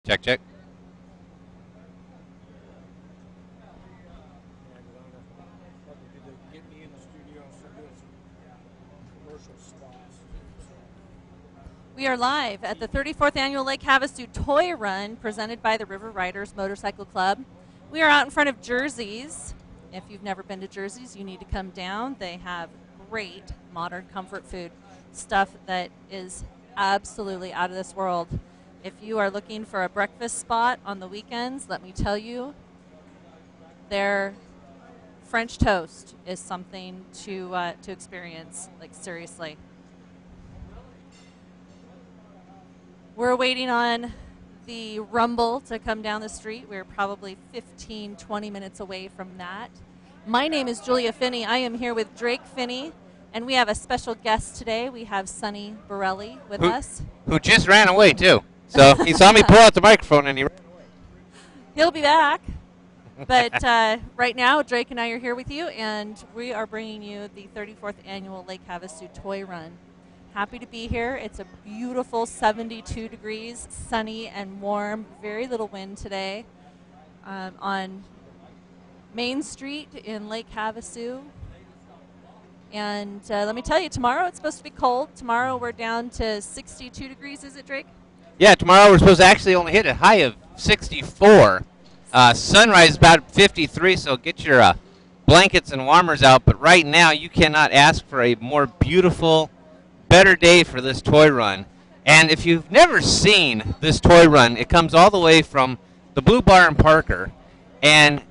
Check, check. We are live at the 34th Annual Lake Havasu Toy Run presented by the River Riders Motorcycle Club. We are out in front of Jersey's. If you've never been to Jersey's, you need to come down. They have great modern comfort food, stuff that is absolutely out of this world. If you are looking for a breakfast spot on the weekends, let me tell you, their French toast is something to experience, like seriously. We're waiting on the rumble to come down the street. We're probably 15, 20 minutes away from that. My name is Julia Finney. I am here with Drake Finney, and we have a special guest today. We have Sonny Borelli with us. Who just ran away, too. So he saw me pull out the microphone, and he ran away. He'll be back. But right now, Drake and I are here with you, and we are bringing you the 34th Annual Lake Havasu Toy Run. Happy to be here. It's a beautiful 72 degrees, sunny and warm, very little wind today on Main Street in Lake Havasu. And let me tell you, tomorrow it's supposed to be cold. Tomorrow we're down to 62 degrees, is it, Drake? Yeah, tomorrow we're supposed to actually only hit a high of 64. Sunrise is about 53, so get your blankets and warmers out. But right now you cannot ask for a more beautiful, better day for this toy run. And if you've never seen this toy run, it comes all the way from the Blue Bar in Parker and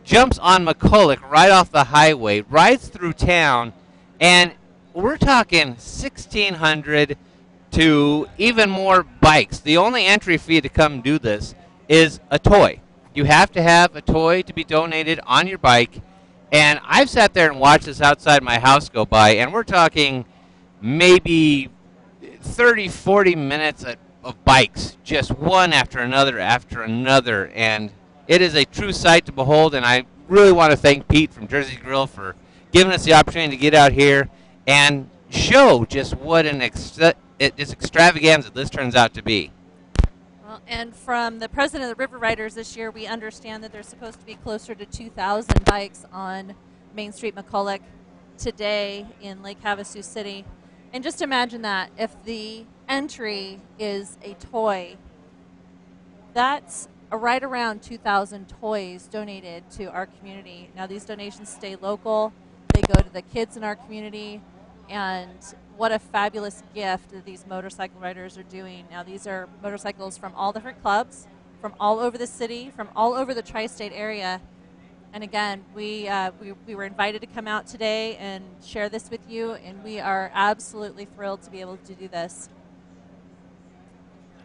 jumps on McCulloch right off the highway, rides through town, and we're talking 1,600 to even more bikes. The only entry fee to come do this is a toy. You have to have a toy to be donated on your bike, and I've sat there and watched this outside my house go by, and we're talking maybe 30, 40 minutes of bikes, just one after another, and it is a true sight to behold, and I really want to thank Pete from Jersey Grill for giving us the opportunity to get out here and show just what an extravaganza this turns out to be. Well, and from the president of the River Riders this year, we understand that there's supposed to be closer to 2,000 bikes on Main Street McCulloch today in Lake Havasu City. And just imagine that, if the entry is a toy, that's right around 2,000 toys donated to our community. Now these donations stay local, they go to the kids in our community, and what a fabulous gift that these motorcycle riders are doing. Now these are motorcycles from all different clubs, from all over the city, from all over the tri-state area. And again, we were invited to come out today and share this with you, and we are absolutely thrilled to be able to do this.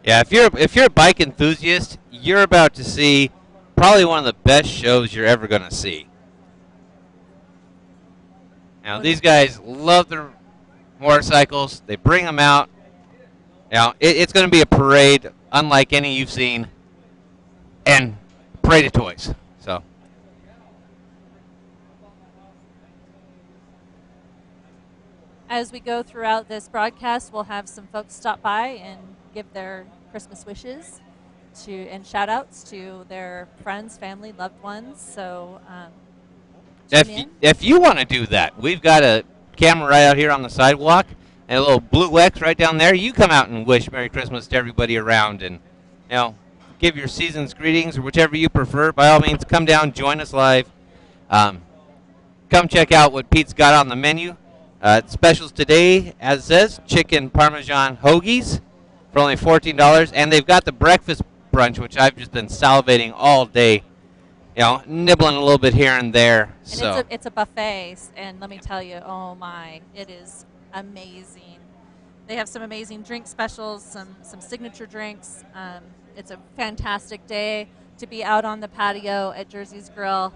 Yeah, if you're a bike enthusiast, you're about to see probably one of the best shows you're ever going to see. Now, these guys love their motorcycles. They bring them out. Now, it's going to be a parade unlike any you've seen, and parade of toys. So. As we go throughout this broadcast, we'll have some folks stop by and give their Christmas wishes and shout-outs to their friends, family, loved ones. So if you want to do that, we've got a camera right out here on the sidewalk and a little blue X right down there. You come out and wish Merry Christmas to everybody around, and give your season's greetings or whichever you prefer. By all means, come down, join us live. Come check out what Pete's got on the menu. Specials today, as it says, chicken parmesan hoagies for only $14, and they've got the breakfast brunch, which I've just been salivating all day, nibbling a little bit here and there. And so it's a buffet, and let me tell you, oh my, it is amazing. They have some amazing drink specials, some signature drinks. It's a fantastic day to be out on the patio at Jersey's Grill.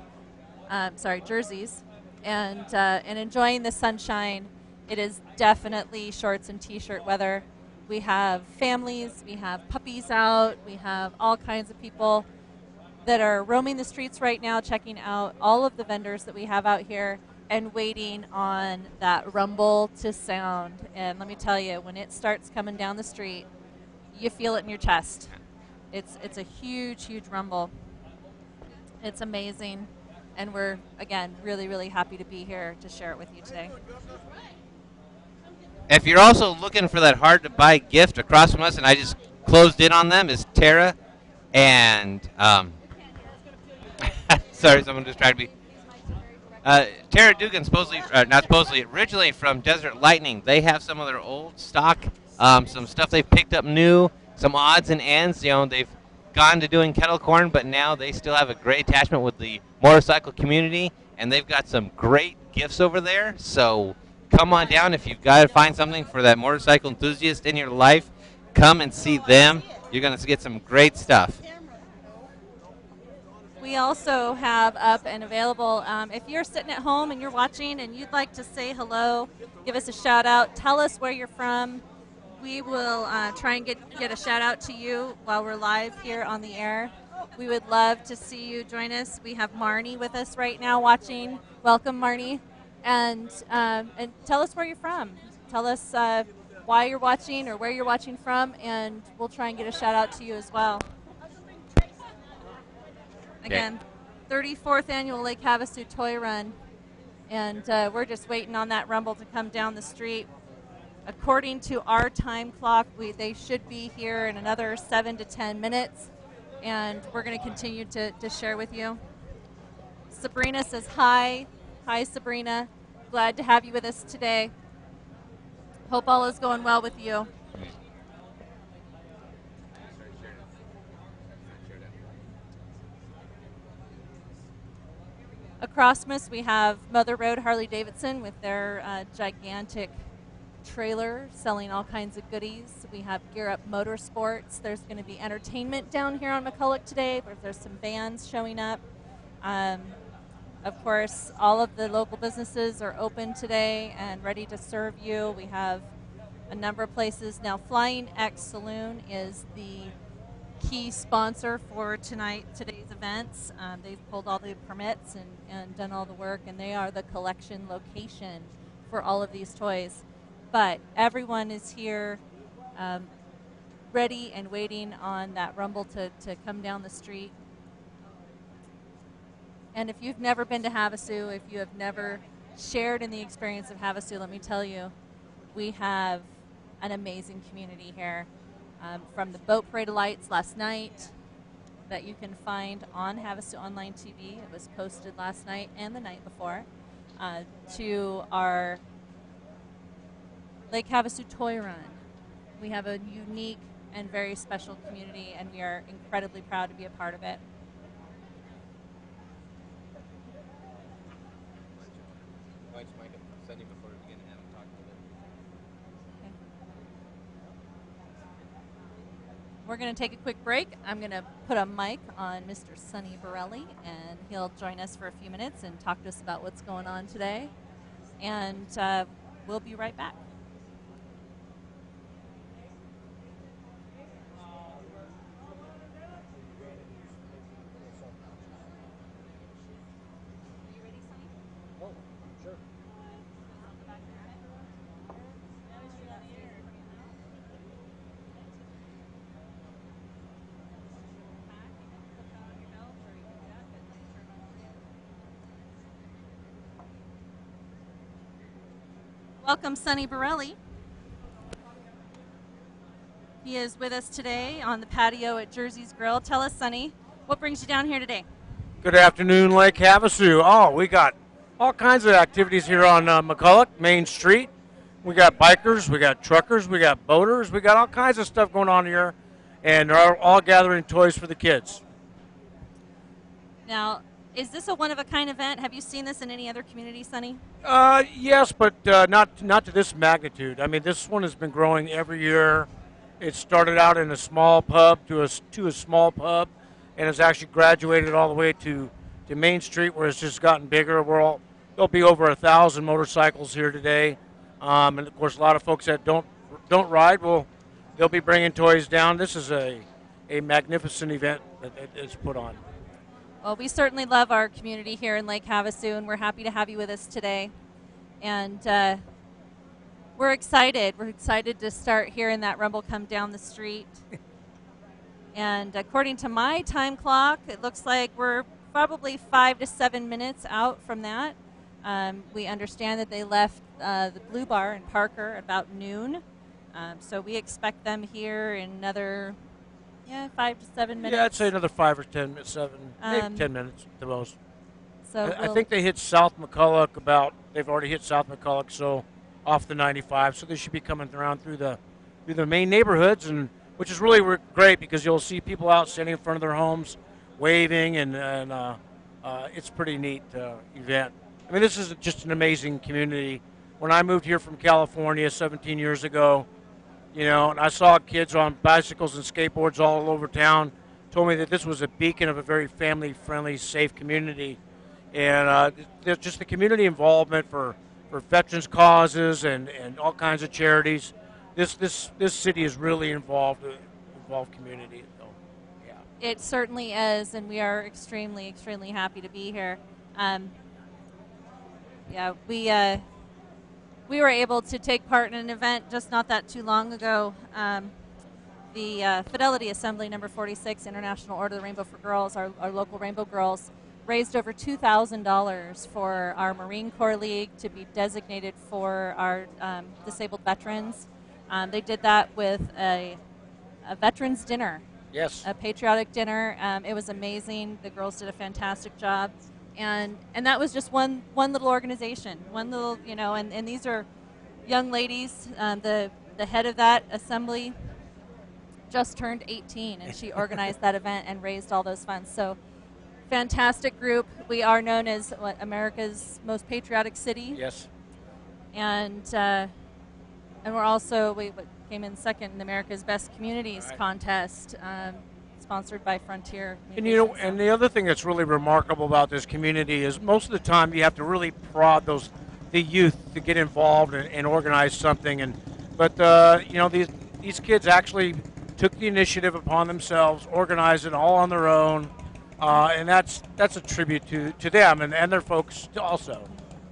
Jersey's. And enjoying the sunshine. It is definitely shorts and t-shirt weather. We have families, we have puppies out, we have all kinds of people that are roaming the streets right now, checking out all of the vendors that we have out here and waiting on that rumble to sound. And let me tell you, when it starts coming down the street, you feel it in your chest. It's a huge, huge rumble. It's amazing, and we're, again, really, really happy to be here to share it with you today. If you're also looking for that hard-to-buy gift, across from us, and I just closed in on them, is Tara and sorry, someone distracted me. Tara Dugan, supposedly, not supposedly, originally from Desert Lightning. They have some of their old stock, some stuff they've picked up new, some odds and ends. You know, they've gone to doing kettle corn, but now they still have a great attachment with the motorcycle community, and they've got some great gifts over there. So come on down if you've got to find something for that motorcycle enthusiast in your life. Come and see them. You're going to get some great stuff. We also have up and available, if you're sitting at home and you're watching and you'd like to say hello, give us a shout out, tell us where you're from. We will try and get a shout out to you while we're live here on the air. We would love to see you join us. We have Marnie with us right now watching. Welcome, Marnie. And tell us where you're from. Tell us why you're watching or where you're watching from, and we'll try and get a shout out to you as well. Again, 34th annual Lake Havasu Toy Run, and we're just waiting on that rumble to come down the street. According to our time clock, they should be here in another 7 to 10 minutes, and we're going to continue to share with you. Sabrina says hi. Hi, Sabrina. Glad to have you with us today. Hope all is going well with you. Across from us, we have Mother Road Harley-Davidson with their gigantic trailer selling all kinds of goodies. We have Gear Up Motorsports. There's going to be entertainment down here on McCulloch today. There's some bands showing up. Of course, all of the local businesses are open today and ready to serve you. We have a number of places. Now, Flying X Saloon is the key sponsor for today's events. They've pulled all the permits and done all the work, and they are the collection location for all of these toys. But everyone is here ready and waiting on that rumble to come down the street. And if you've never been to Havasu, if you have never shared in the experience of Havasu, let me tell you, we have an amazing community here. From the boat parade of lights last night that you can find on Havasu Online TV. It was posted last night and the night before. To our Lake Havasu Toy Run. We have a unique and very special community, and we are incredibly proud to be a part of it. We're going to take a quick break. I'm going to put a mic on Mr. Sonny Borelli, and he'll join us for a few minutes and talk to us about what's going on today. And we'll be right back. Welcome, Sonny Borelli. He is with us today on the patio at Jersey's Grill. Tell us, Sonny, what brings you down here today? Good afternoon, Lake Havasu. Oh, we got all kinds of activities here on McCulloch, Main Street. We got bikers, we got truckers, we got boaters, we got all kinds of stuff going on here, and they're all gathering toys for the kids. Now, is this a one-of-a-kind event? Have you seen this in any other community, Sonny? Yes, but not to this magnitude. I mean, this one has been growing every year. It started out in a small pub to a small pub, and has actually graduated all the way to Main Street, where it's just gotten bigger. There'll be over 1,000 motorcycles here today, and of course, a lot of folks that don't ride they'll be bringing toys down. This is a magnificent event that is put on. Well, we certainly love our community here in Lake Havasu, and we're happy to have you with us today. And we're excited. We're excited to start hearing that rumble come down the street. And according to my time clock, it looks like we're probably 5 to 7 minutes out from that. We understand that they left the Blue Bar in Parker about noon. So we expect them here in another 5 to 7 minutes. Yeah, I'd say another 5 or 10, 7, maybe 10 minutes at the most. So I think they hit South McCulloch they've already hit South McCulloch, so off the 95, so they should be coming around through the main neighborhoods, and which is really great because you'll see people out standing in front of their homes, waving, and it's a pretty neat event. I mean, this is just an amazing community. When I moved here from California 17 years ago, and I saw kids on bicycles and skateboards all over town, told me that this was a beacon of a very family-friendly, safe community. And just the community involvement for veterans causes and all kinds of charities. This city is really involved community. So, yeah. It certainly is, and we are extremely, extremely happy to be here. We were able to take part in an event just not that too long ago. The Fidelity Assembly number 46, International Order of the Rainbow for Girls, our local Rainbow Girls, raised over $2,000 for our Marine Corps League to be designated for our disabled veterans. They did that with a veterans dinner. Yes. A patriotic dinner. It was amazing. The girls did a fantastic job. And that was just one little organization, one little, and these are young ladies. The head of that assembly just turned 18, and she organized that event and raised all those funds. So fantastic group. We are known as America's most patriotic city. Yes. And we're also, we came in second in America's Best Communities contest, sponsored by Frontier. And and the other thing that's really remarkable about this community is most of the time you have to really prod the youth to get involved and organize something. But these kids actually took the initiative upon themselves, organized it all on their own. And that's a tribute to them and their folks also.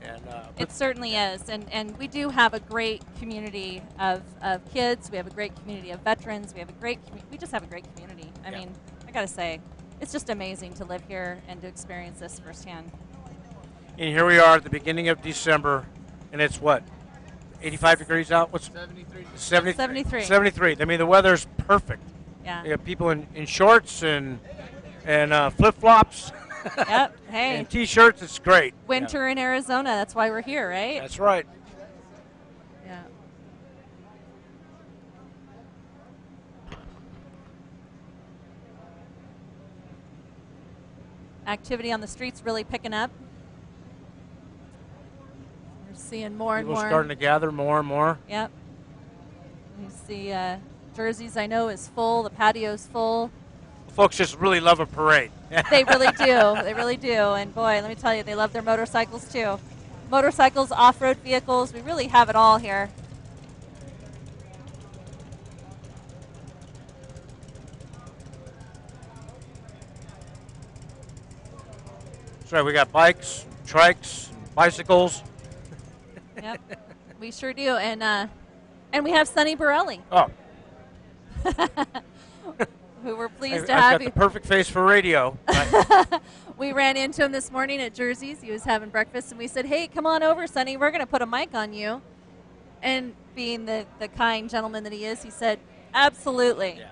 And, it certainly is, and we do have a great community of kids. We have a great community of veterans. We just have a great community. I mean, I gotta say, it's just amazing to live here and to experience this firsthand. And here we are at the beginning of December, and it's what, 85 degrees out? What's 73? 73. 73. I mean, the weather's perfect. Yeah. You have people in shorts and flip-flops. Yep. Hey. And T-shirts. It's great. Winter in Arizona. That's why we're here, right? That's right. Yeah. Activity on the streets really picking up. We're seeing more and People more. starting to gather more and more. Yep. You see Jersey's, I know, is full. The patio's full. Folks just really love a parade. They really do. They really do. And boy, let me tell you, they love their motorcycles too. Motorcycles, off-road vehicles, we really have it all here. That's right. We got bikes, trikes, bicycles. Yep, we sure do. And we have Sonny Borelli. Oh. Who we're pleased to I've have. got the perfect face for radio. We ran into him this morning at Jersey's. He was having breakfast, and we said, "Hey, come on over, Sonny. We're going to put a mic on you." And being the kind gentleman that he is, he said, "Absolutely." Yeah.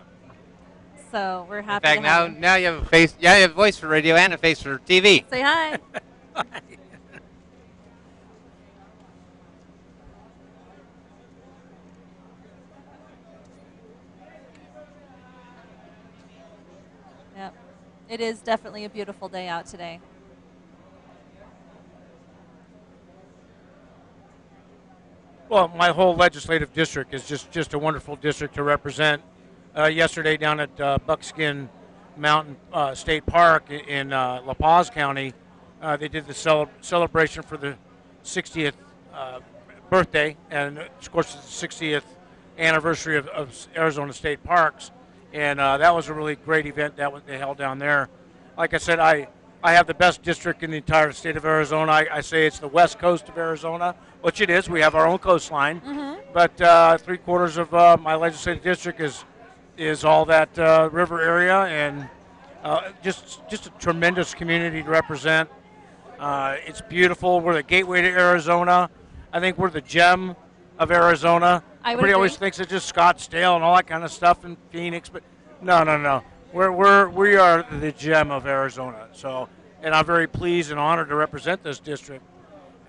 So we're happy. In fact, now you have a face. Yeah, you have a voice for radio and a face for TV. Say hi. Yep. It is definitely a beautiful day out today. Well, my whole legislative district is just a wonderful district to represent. Yesterday down at Buckskin Mountain State Park in La Paz County, they did the celebration for the 60th birthday, and of course the 60th anniversary of Arizona State Parks. And that was a really great event that they held down there. Like I said, I have the best district in the entire state of Arizona. I say it's the west coast of Arizona, which it is. We have our own coastline. Mm-hmm. But 3/4 of my legislative district is is all that river area, and just a tremendous community to represent. It's beautiful. We're the gateway to Arizona. I think we're the gem of Arizona. I would Everybody always agree. thinks it's just Scottsdale and all that kind of stuff in Phoenix, but no. We are the gem of Arizona. So, and I'm very pleased and honored to represent this district.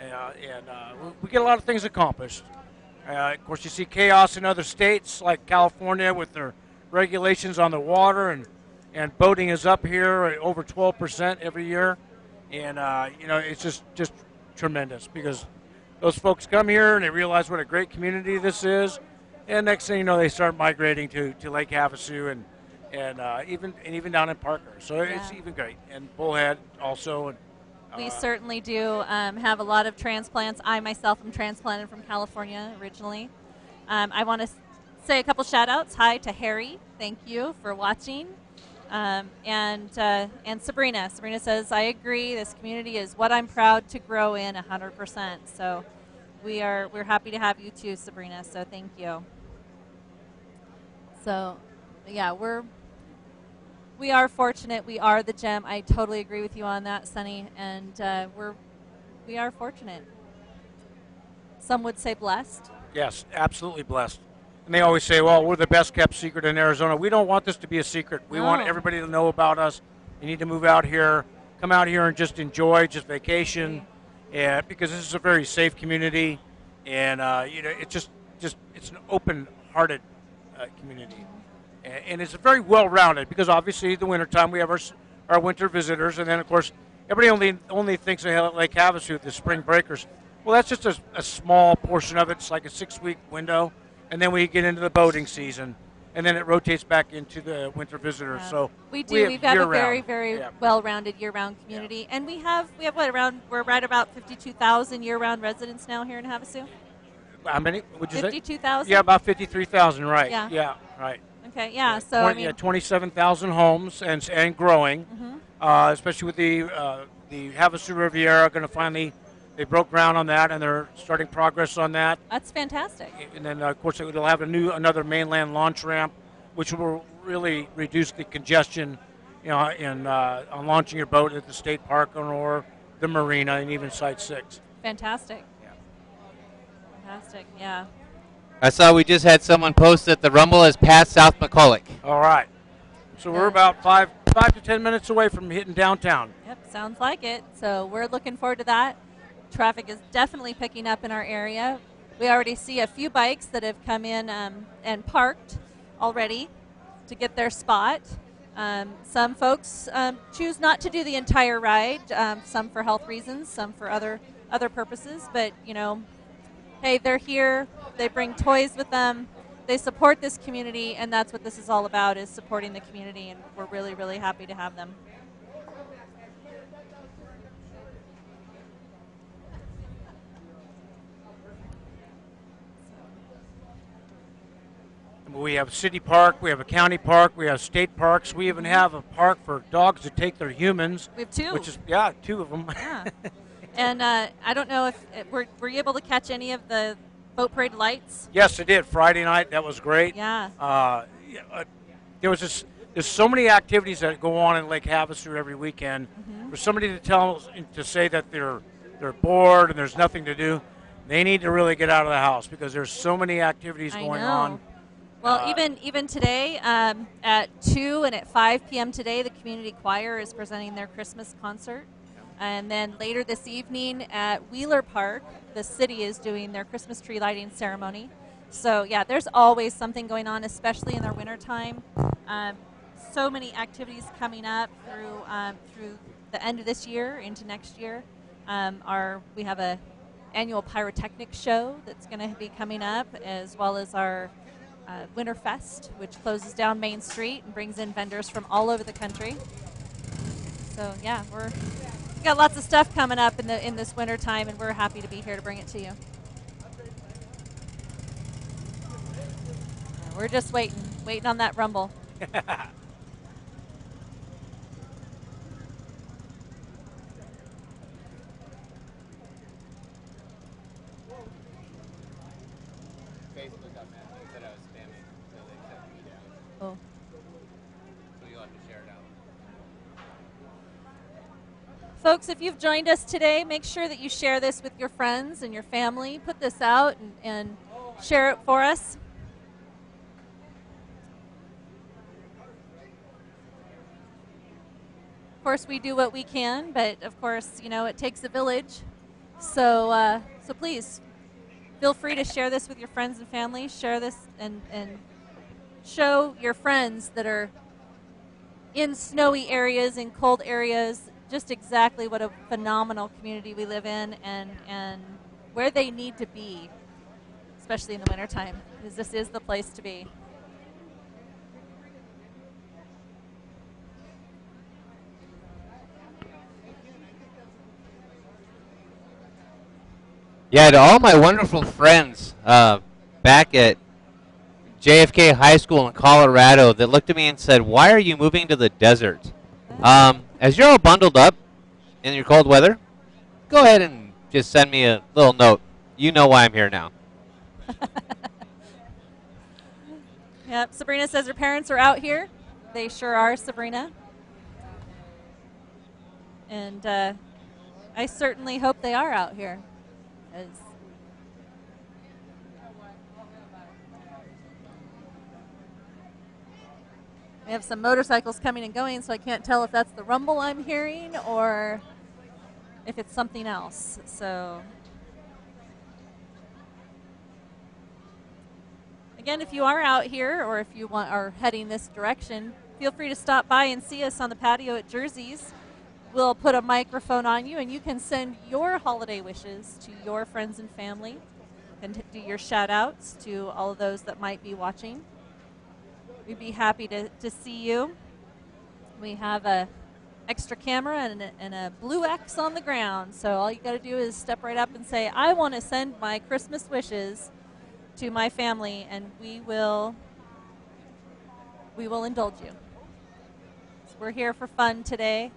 We get a lot of things accomplished. Of course, you see chaos in other states like California with their regulations on the water, and boating is up here at over 12% every year. And, it's just tremendous because those folks come here and they realize what a great community this is. And next thing you know, they start migrating to Lake Havasu and even down in Parker. So it's even great. And Bullhead also. And, we certainly do have a lot of transplants. I myself am transplanted from California originally. I want to say a couple shout outs. Hi to Harry. Thank you for watching. And Sabrina. Sabrina says, I agree. This community is what I'm proud to grow in 100%. So we're happy to have you too, Sabrina. So thank you. So yeah, we are fortunate. We are the gem. I totally agree with you on that, Sunny. And we are fortunate. Some would say blessed. Yes, absolutely blessed. And they always say, well, we're the best kept secret in Arizona. We don't want this to be a secret. We want everybody to know about us. You need to move out here, come out here and just enjoy, just vacation. Yeah, because this is a very safe community. And, it's it's an open-hearted community. And it's very well-rounded because obviously the wintertime we have our winter visitors. And then, of course, everybody only thinks of Lake Havasu, the spring breakers. Well, that's just a small portion of it. It's like a 6-week window. And then we get into the boating season, and then it rotates back into the winter visitors. Yeah. So we've got a very, very well-rounded year-round community, and we have we're right about 52,000 year-round residents now here in Havasu. How many would you say? 52,000. Yeah, about 53,000. Right. Yeah. Right. Okay. Yeah. So 27,000 homes and growing, especially with the Havasu Riviera going to finally. They broke ground on that, and they're starting progress on that. That's fantastic. And then, of course, it'll have another mainland launch ramp, which will really reduce the congestion, on launching your boat at the state park or the marina, and even Site 6. Fantastic. Yeah. Fantastic. Yeah. I saw we just had someone post that the Rumble has passed South McCulloch. All right. So we're about 5 to 10 minutes away from hitting downtown. Yep, sounds like it. So we're looking forward to that. Traffic is definitely picking up in our area. We already see a few bikes that have come in and parked already to get their spot. Some folks choose not to do the entire ride, some for health reasons, some for other purposes. But, hey, they're here. They bring toys with them. They support this community, and that's what this is all about, is supporting the community, and we're really, really happy to have them. We have a city park, we have a county park, we have state parks. We even have a park for dogs to take their humans. We have two. Which is, 2 of them. Yeah. And I don't know if were you able to catch any of the boat parade lights? Yes, I did. Friday night, that was great. Yeah. There's so many activities that go on in Lake Havasu every weekend. For somebody to say that they're bored and there's nothing to do, they need to really get out of the house because there's so many activities going on. Well, even today at 2 and at 5 p.m. today, the community choir is presenting their Christmas concert. And then later this evening at Wheeler Park, the city is doing their Christmas tree lighting ceremony. So, yeah, there's always something going on, especially in the wintertime. So many activities coming up through the end of this year into next year. We have a annual pyrotechnics show that's going to be coming up, as well as our Winterfest, which closes down Main Street and brings in vendors from all over the country. So yeah, we got lots of stuff coming up in this winter time, and we're happy to be here to bring it to you. We're just waiting on that rumble. Oh. Folks, if you've joined us today, make sure that you share this with your friends and your family. Put this out and share it for us. Of course, we do what we can, but of course, you know, it takes a village. So, so please, feel free to share this with your friends and family. Share this and show your friends that are in snowy areas, in cold areas, just exactly what a phenomenal community we live in and where they need to be, especially in the wintertime, because this is the place to be. Yeah, to all my wonderful friends back at JFK High School in Colorado that looked at me and said, "Why are you moving to the desert?" As you're all bundled up in your cold weather, go ahead and just send me a little note. You know why I'm here now. Yep, Sabrina says her parents are out here. They sure are, Sabrina. And I certainly hope they are out here. We have some motorcycles coming and going, so I can't tell if that's the rumble I'm hearing or if it's something else. So, again, if you are out here or if you are heading this direction, feel free to stop by and see us on the patio at Jersey's. We'll put a microphone on you, and you can send your holiday wishes to your friends and family and do your shout-outs to all of those that might be watching. We'd be happy to see you. We have a extra camera and a blue X on the ground, so all you got to do is step right up and say, "I want to send my Christmas wishes to my family," and we will indulge you. So we're here for fun today.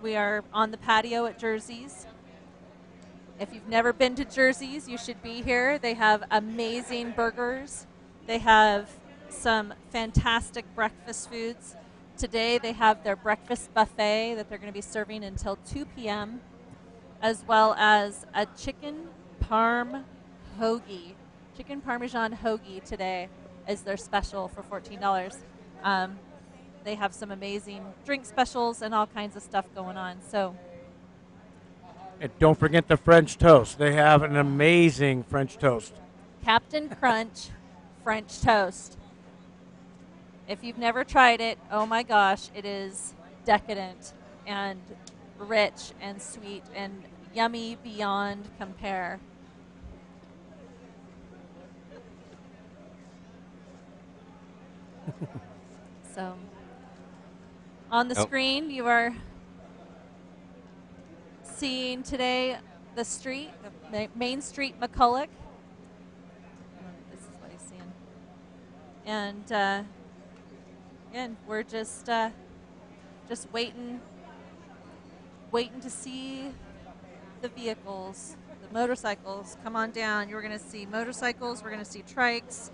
We are on the patio at Jersey's. If you've never been to Jersey's, you should be here. They have amazing burgers. They have some fantastic breakfast foods. Today they have their breakfast buffet that they're going to be serving until 2 p.m., as well as a chicken parm hoagie. Chicken Parmesan hoagie today is their special for $14. They have some amazing drink specials and all kinds of stuff going on. So, and don't forget the French toast. They have an amazing French toast. Captain Crunch French toast. If you've never tried it, oh my gosh, it is decadent and rich and sweet and yummy beyond compare. So, on the screen, you are seeing today the street, Main Street, McCulloch. This is what he's seeing. And again, we're just waiting to see the vehicles, the motorcycles come on down. You're going to see motorcycles. We're going to see trikes.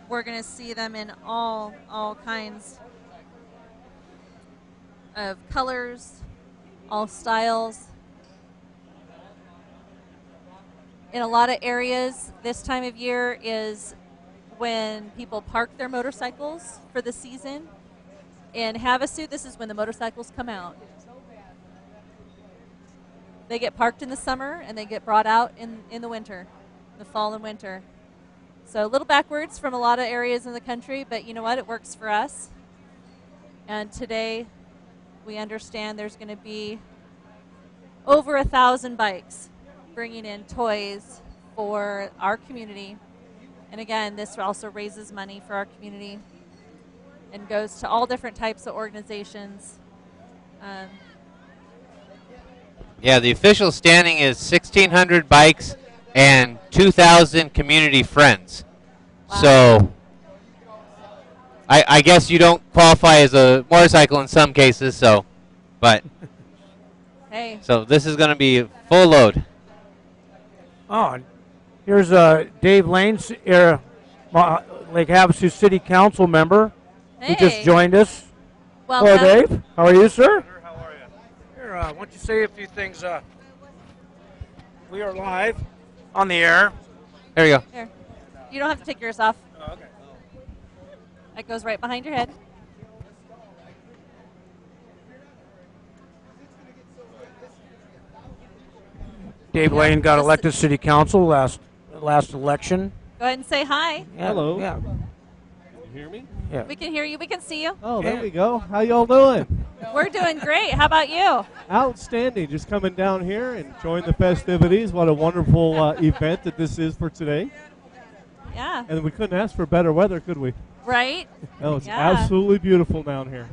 We're going to see them in all kinds of colors, all styles. In a lot of areas, this time of year is when people park their motorcycles for the season. In Havasu, this is when the motorcycles come out. They get parked in the summer and they get brought out in the winter, the fall and winter. So a little backwards from a lot of areas in the country, but you know what? It works for us. And today, we understand there's going to be over 1,000 bikes bringing in toys for our community. And again, this also raises money for our community and goes to all different types of organizations. Yeah, the official standing is 1,600 bikes and 2,000 community friends. Wow. So I guess you don't qualify as a motorcycle in some cases, so, but hey. So this is going to be full load. Oh, here's Dave Lane, Lake Havasu City Council member, who just joined us. Welcome. Hello, Dave. How are you, sir? How are you? why don't you say a few things? We are live on the air. There you go. Here. You don't have to take yours off. Oh, okay. That goes right behind your head. Dave Lane got elected city council last election. Go ahead and say hi. Yeah, Hello. Yeah. Can you hear me? Yeah. We can hear you. We can see you. Oh, there Yeah. we go. How y'all doing? We're doing great. How about you? Outstanding. Just coming down here and enjoying the festivities. What a wonderful event that this is for today. Yeah. And we couldn't ask for better weather, could we? Right? Oh, it's Yeah. absolutely beautiful down here.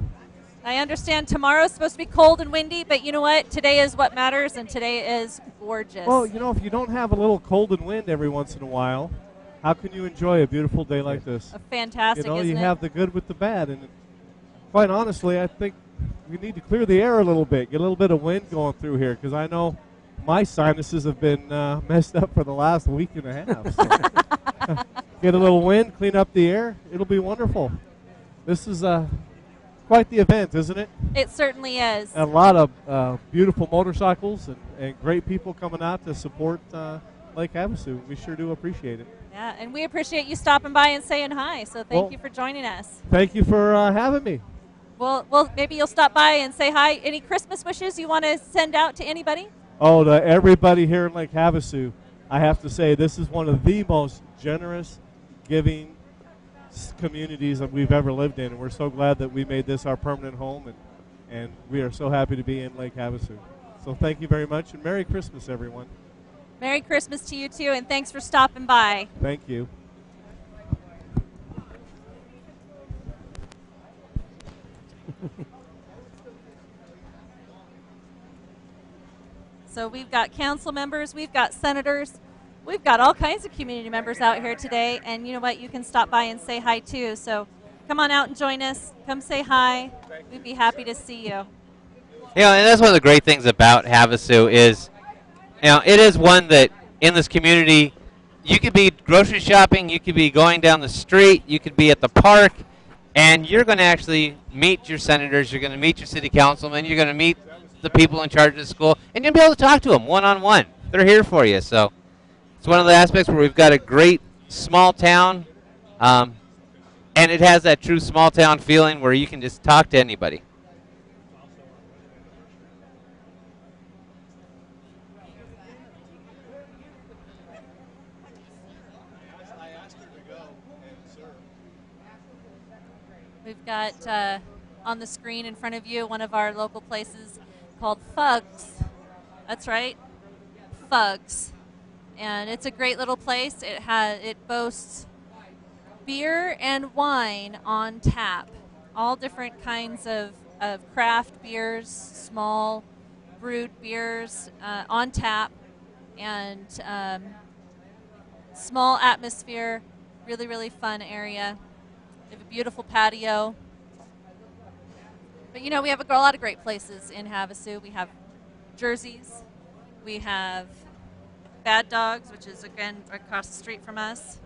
I understand tomorrow's supposed to be cold and windy, but you know what? Today is what matters, and today is gorgeous. Well, you know, if you don't have a little cold and wind every once in a while, how can you enjoy a beautiful day like this? Fantastic, You know, isn't you it? have the good with the bad. And quite honestly, I think we need to clear the air a little bit, get a little bit of wind going through here, because I know my sinuses have been messed up for the last week and a half. So. Get a little wind, clean up the air. It'll be wonderful. This is quite the event, isn't it? It certainly is. A lot of beautiful motorcycles and great people coming out to support Lake Havasu. We sure do appreciate it. Yeah, and we appreciate you stopping by and saying hi, so thank you for joining us. Thank you for having me. Well, maybe you'll stop by and say hi. Any Christmas wishes you want to send out to anybody? Oh, to everybody here in Lake Havasu, I have to say this is one of the most generous, giving communities that we've ever lived in. And we're so glad that we made this our permanent home, and we are so happy to be in Lake Havasu. So thank you very much, and Merry Christmas, everyone. Merry Christmas to you, too, and thanks for stopping by. Thank you. So we've got council members, we've got senators, we've got all kinds of community members out here today, and you know what? You can stop by and say hi, too. So come on out and join us. Come say hi. We'd be happy to see you. You know, and that's one of the great things about Havasu is, you know, it is one that in this community, you could be grocery shopping, you could be going down the street, you could be at the park, and you're going to actually meet your senators, you're going to meet your city councilmen, you're going to meet the people in charge of the school, and you'll be able to talk to them one-on-one. They're here for you. So it's one of the aspects where we've got a great small town, and it has that true small town feeling where you can just talk to anybody. We've got on the screen in front of you one of our local places called Fugs. That's right, Fugs. And it's a great little place. It boasts beer and wine on tap. All different kinds of craft beers, small brewed beers on tap, and small atmosphere, really, really fun area. They have a beautiful patio. But, you know, we have a lot of great places in Havasu. We have Jersey's. We have Bad Dogs, which is, again, across the street from us.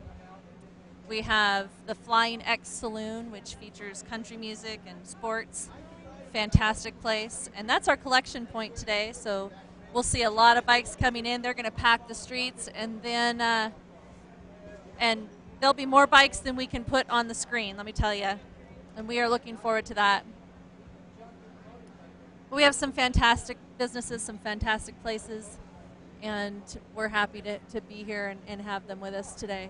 We have the Flying X Saloon, which features country music and sports. Fantastic place. And that's our collection point today, so we'll see a lot of bikes coming in. They're going to pack the streets, and then and there'll be more bikes than we can put on the screen, let me tell you. And we are looking forward to that. We have some fantastic businesses, some fantastic places, and we're happy to be here and have them with us today.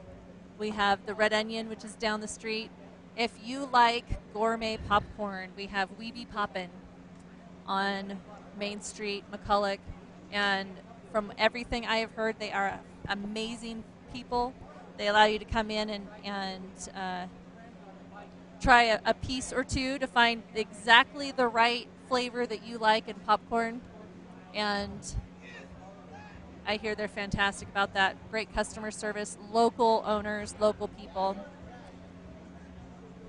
We have the Red Onion, which is down the street. If you like gourmet popcorn, we have Weeby Poppin' on Main Street, McCulloch. And from everything I have heard, they are amazing people. They allow you to come in and try a piece or two to find exactly the right flavor that you like in popcorn. And I hear they're fantastic about that. Great customer service, local owners, local people.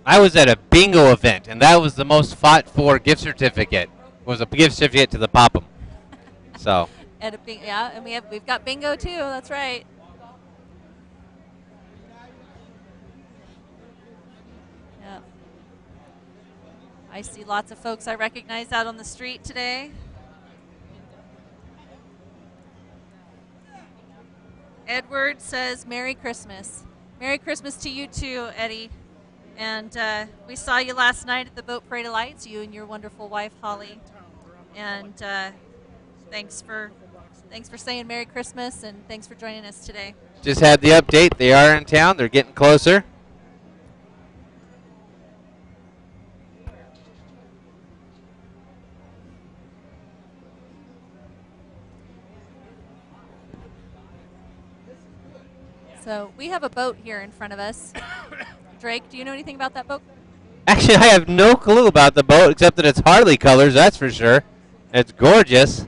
I was at a bingo event, and that was the most fought for gift certificate. Was a gift certificate to the Popham. So. And we've got bingo too. That's right. Yeah. I see lots of folks I recognize out on the street today. Edward says Merry Christmas. Merry Christmas to you too, Eddie. And we saw you last night at the Boat Parade of Lights, you and your wonderful wife, Holly. And thanks for saying Merry Christmas, and thanks for joining us today. Just had the update. They are in town. They're getting closer. So we have a boat here in front of us. Drake, do you know anything about that boat? Actually, I have no clue about the boat except that it's Harley colors, that's for sure. It's gorgeous.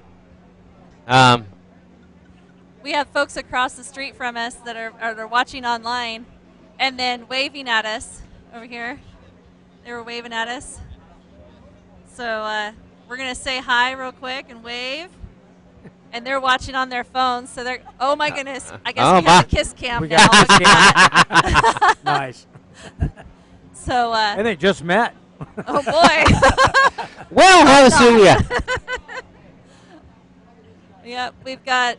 We have folks across the street from us that are watching online and then waving at us over here. They were waving at us. So we're going to say hi real quick and wave. And they're watching on their phones, so they're, oh my goodness, I guess we have a kiss cam We now. got kiss cam. Nice. So, and they just met. oh boy. Well, Havasu, Yep, we've got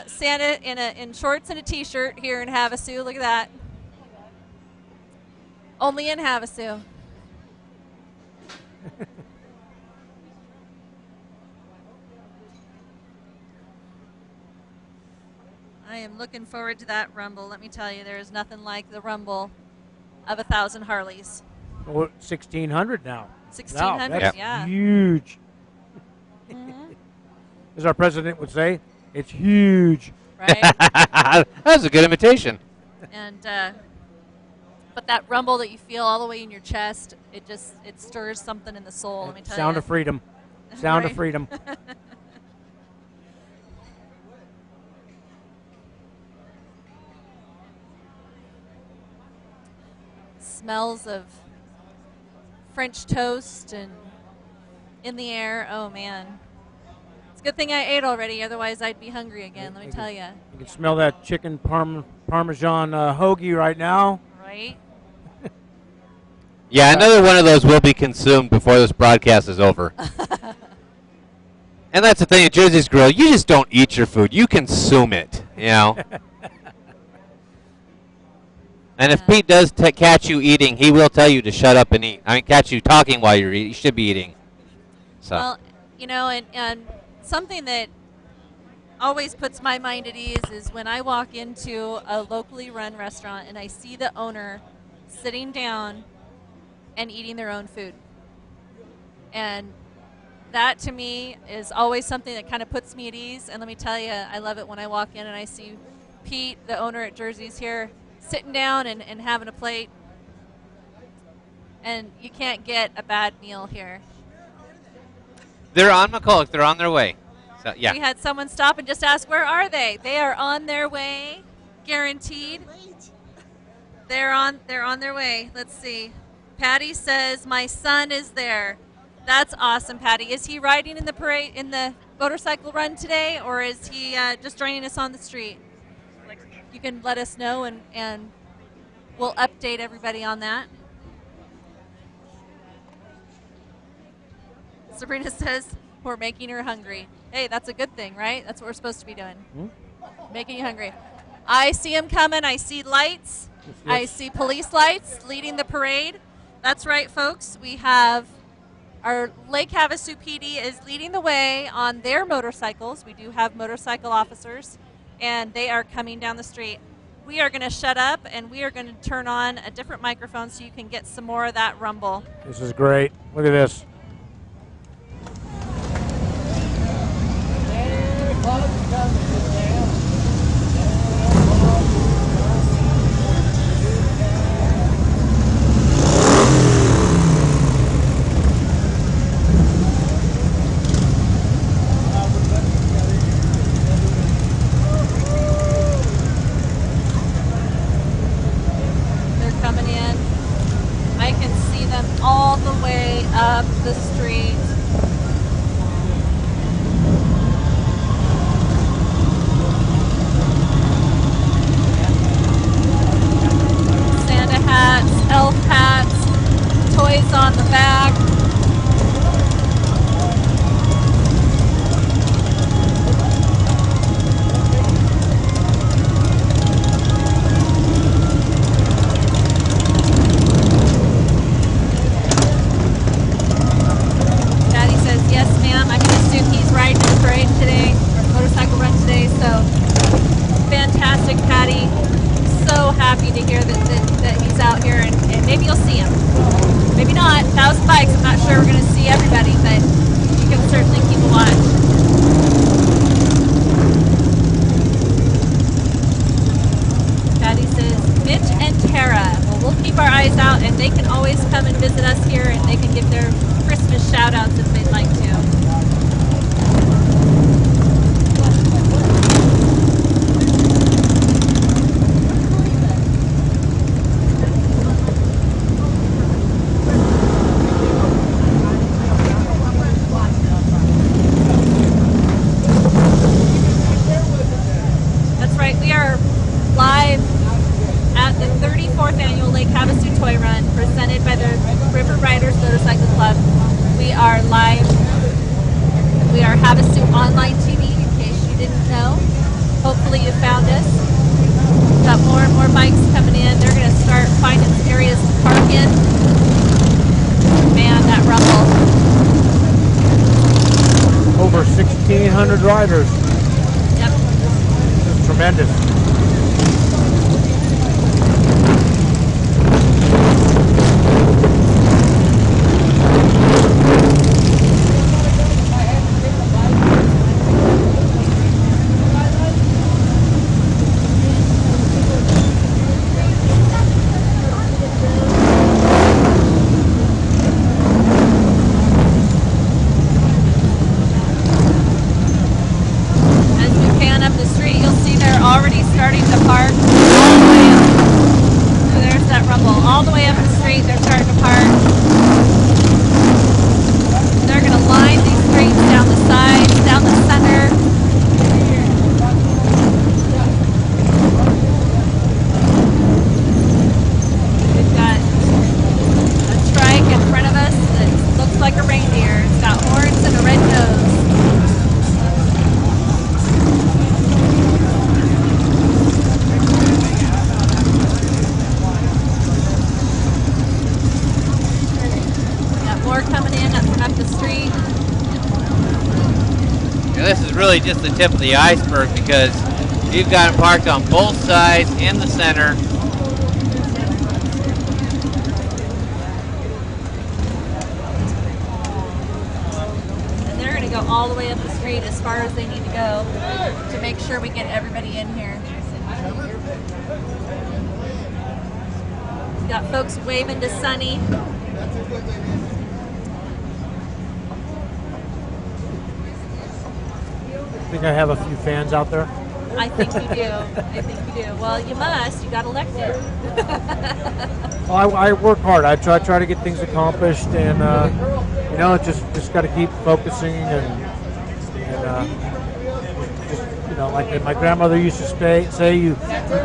Santa in shorts and a t-shirt here in Havasu. Look at that. Only in Havasu. I am looking forward to that rumble. Let me tell you, there is nothing like the rumble of 1,000 Harleys. Well, 1,600 now. 1,600, Wow, that's yeah. huge. Mm-hmm. As our president would say, it's huge. Right? that was a good imitation. And but that rumble that you feel all the way in your chest, it stirs something in the soul. Let me tell you. Sound of freedom. Sound of Right. freedom. Smells of French toast and in the air. Oh man, it's a good thing I ate already. Otherwise, I'd be hungry again. Let me tell you. You can smell that chicken parmesan hoagie right now. Right? Yeah, another one of those will be consumed before this broadcast is over. And that's the thing at Jersey's Grill. You just don't eat your food. You consume it, you know. And if Pete does catch you eating, he will tell you to shut up and eat. I mean, catch you talking while you're eating. You should be eating. So. Well, you know, and something that always puts my mind at ease is when I walk into a locally run restaurant and I see the owner sitting down and eating their own food. And that to me is always something that kind of puts me at ease. And let me tell you, I love it when I walk in and I see Pete, the owner at Jersey's here, sitting down and having a plate. And you can't get a bad meal here. They're on McCulloch. They're on their way. So, yeah. We had someone stop and just ask, where are they? They are on their way, guaranteed. They're on their way. Let's see. Patty says, my son is there. That's awesome, Patty. Is he riding in the parade, in the motorcycle run today, or is he just joining us on the street? You can let us know, and we'll update everybody on that. Sabrina says, we're making her hungry. Hey, that's a good thing, right? That's what we're supposed to be doing. Making you hungry. I see them coming. I see lights. Yes. I see police lights leading the parade. That's right, folks. We have our Lake Havasu PD is leading the way on their motorcycles. We do have motorcycle officers, and they are coming down the street. We are going to shut up, and we are going to turn on a different microphone so you can get some more of that rumble. This is great. Look at this. They're coming in. I can see them all the way up the where we're going to see everybody, but you can certainly keep a watch. Patty says, Mitch and Tara. Well, we'll keep our eyes out, and they can always come and visit us here, and they can give their Christmas shout-outs if they'd like to. That's right, we are live at the 34th Annual Lake Havasu Toy Run, presented by the River Riders Motorcycle Club. We are live. We are Havasu Online TV, in case you didn't know. Hopefully you found us. We've got more and more bikes coming in. They're going to start finding some areas to park in. Man, that rumble. Over 1,600 riders. Yep. This is tremendous. As we pan up the street, you'll see they're already starting to park all the way up. So there's that rumble. All the way up the street, they're starting to park. They're going to line these streets down the sides, down the center. We've got a trike in front of us that looks like a reindeer. It's got horns and a red nose. Got more coming in up the street. And this is really just the tip of the iceberg because you've got them parked on both sides in the center. And they're going to go all the way up the street as far as they need to go to make sure we get everybody in here. Got folks waving to Sunny. I think I have a few fans out there. I think you do. I think you do. Well, you must. You got elected. Well, I work hard. I try to get things accomplished, and you know, just got to keep focusing and just, you know, like my grandmother used to say, you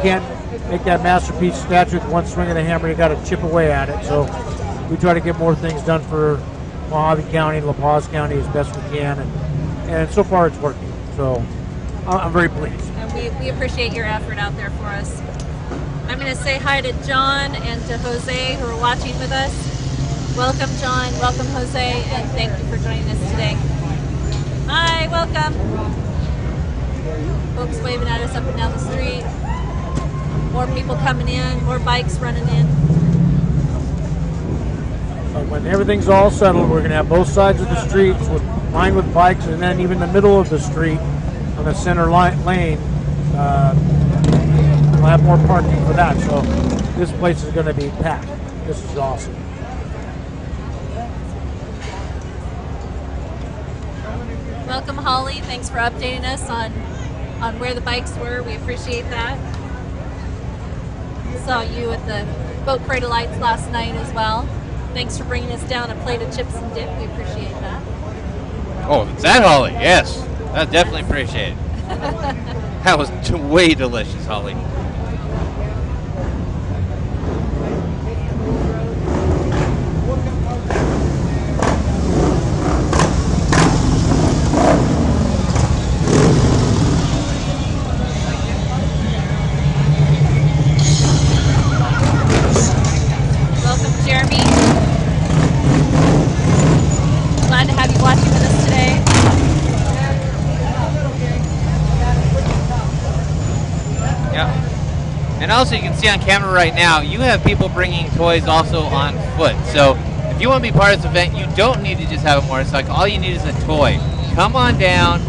can't make that masterpiece statue with one swing of the hammer. You got to chip away at it. So we try to get more things done for Mojave County and La Paz County as best we can, and so far it's working. So I'm very pleased. And we appreciate your effort out there for us. I'm going to say hi to John and to Jose who are watching with us. Welcome, John. Welcome, Jose. And thank you for joining us today. Hi, welcome. Folks waving at us up and down the street. More people coming in. More bikes running in. When everything's all settled, we're going to have both sides of the streets lined with bikes, and then even the middle of the street on the center lane, we'll have more parking for that. So this place is going to be packed. This is awesome. Welcome, Holly. Thanks for updating us on where the bikes were. We appreciate that. Saw you at the Boat Parade of Lights last night as well. Thanks for bringing us down a plate of chips and dip. We appreciate that. Oh, is that Holly? Yes. I definitely appreciate it. That was way delicious, Holly. Welcome, Jeremy. Glad to have you watching with us today. Yeah. And also you can see on camera right now, you have people bringing toys also on foot. So If you want to be part of this event, you don't need to just have a motorcycle. All you need is a toy. Come on down,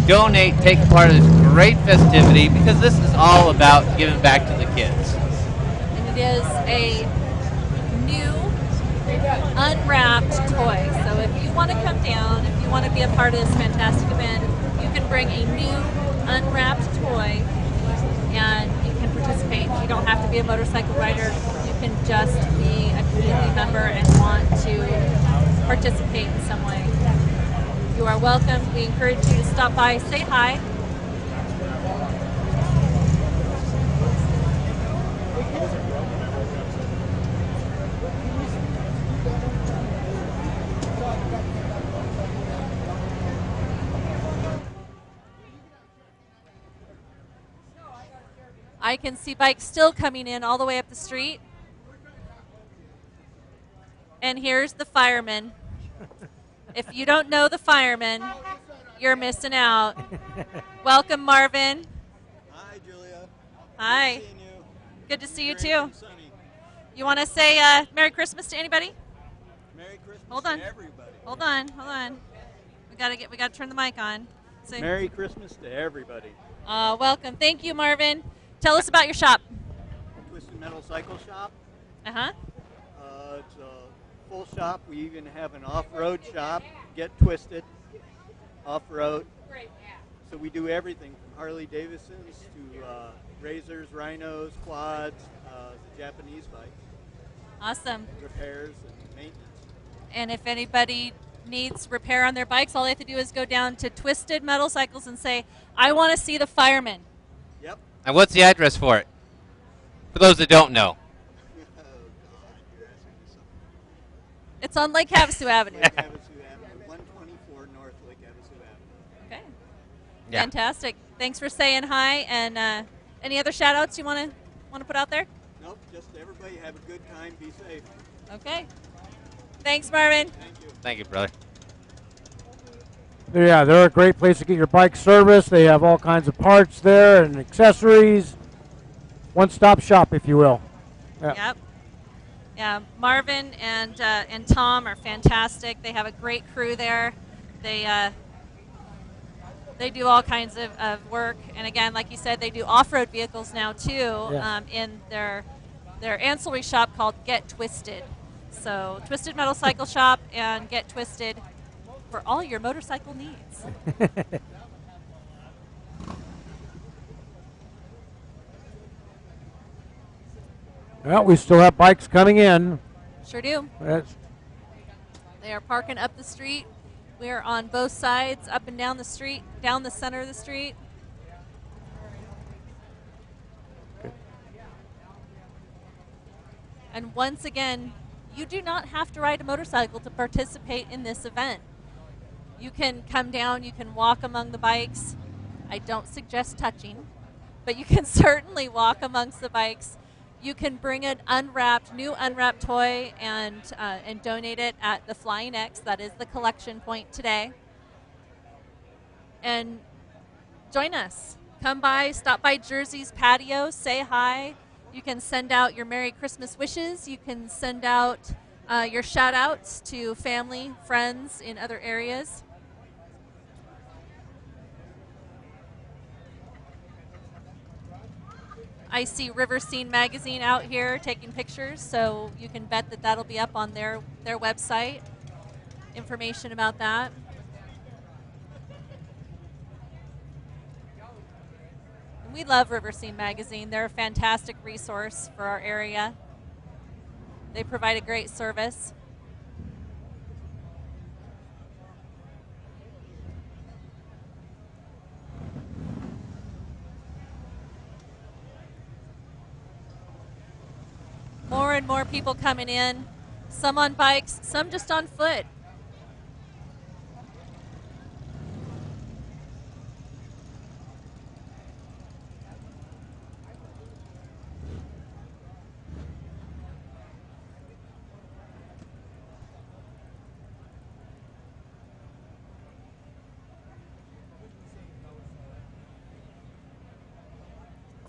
donate, take part of this great festivity, because this is all about giving back to the kids. And it is a new unwrapped toy. So if you want to come down, if you want to be a part of this fantastic event, you can bring a new unwrapped toy and you can participate. You don't have to be a motorcycle rider. You can just be a community member and want to participate in some way. You are welcome. We encourage you to stop by, say hi. I can see bikes still coming in all the way up the street. And here's the fireman. If you don't know the fireman, you're missing out. Welcome, Marvin. Hi, Julia. Hi. Good seeing you. Good to see you, Great too. and sunny. You want to say Merry Christmas to anybody? Merry Christmas Hold on. to everybody. Hold on. We gotta turn the mic on. So, Merry Christmas to everybody. welcome. Thank you, Marvin. Tell us about your shop. Twisted Metal Cycle Shop. Uh-huh. It's a full shop. We even have an off-road shop. Get Twisted. Off-road. So we do everything from Harley Davidsons to razors, rhinos, quads, the Japanese bikes. Awesome. Repairs and maintenance. And if anybody needs repair on their bikes, all they have to do is go down to Twisted Metal Cycles and say, I want to see the fireman. Yep. And what's the address for it? For those that don't know. Oh, God, you're asking me something. It's on Lake Havasu Avenue. Lake Havasu Avenue, 124 North Lake Havasu Avenue. Okay. Yeah. Fantastic. Thanks for saying hi. And any other shout outs you want to put out there? Nope, just everybody have a good time, be safe. Okay. Thanks, Marvin. Thank you. Thank you, brother. Yeah, they're a great place to get your bike serviced. They have all kinds of parts there and accessories. One-stop shop, if you will. Yeah. Yep. Yeah, Marvin and Tom are fantastic. They have a great crew there. They do all kinds of work. And again, like you said, they do off-road vehicles now too. Yeah. In their ancillary shop called Get Twisted. So Twisted Metal Cycle Shop and Get Twisted for all your motorcycle needs. Well, we still have bikes coming in. Sure do. They are parking up the street. We are on both sides, up and down the street, down the center of the street. And once again, you do not have to ride a motorcycle to participate in this event. You can come down, you can walk among the bikes. I don't suggest touching, but you can certainly walk amongst the bikes. You can bring an new unwrapped toy and donate it at the Flying X. That is the collection point today. And join us. Come by, stop by Jersey's patio, say hi. You can send out your Merry Christmas wishes. You can send out your shout outs to family, friends in other areas. I see River Scene Magazine out here taking pictures, so you can bet that that'll be up on their website. Information about that. And we love River Scene Magazine. They're a fantastic resource for our area. They provide a great service. More and more people coming in, some on bikes, some just on foot.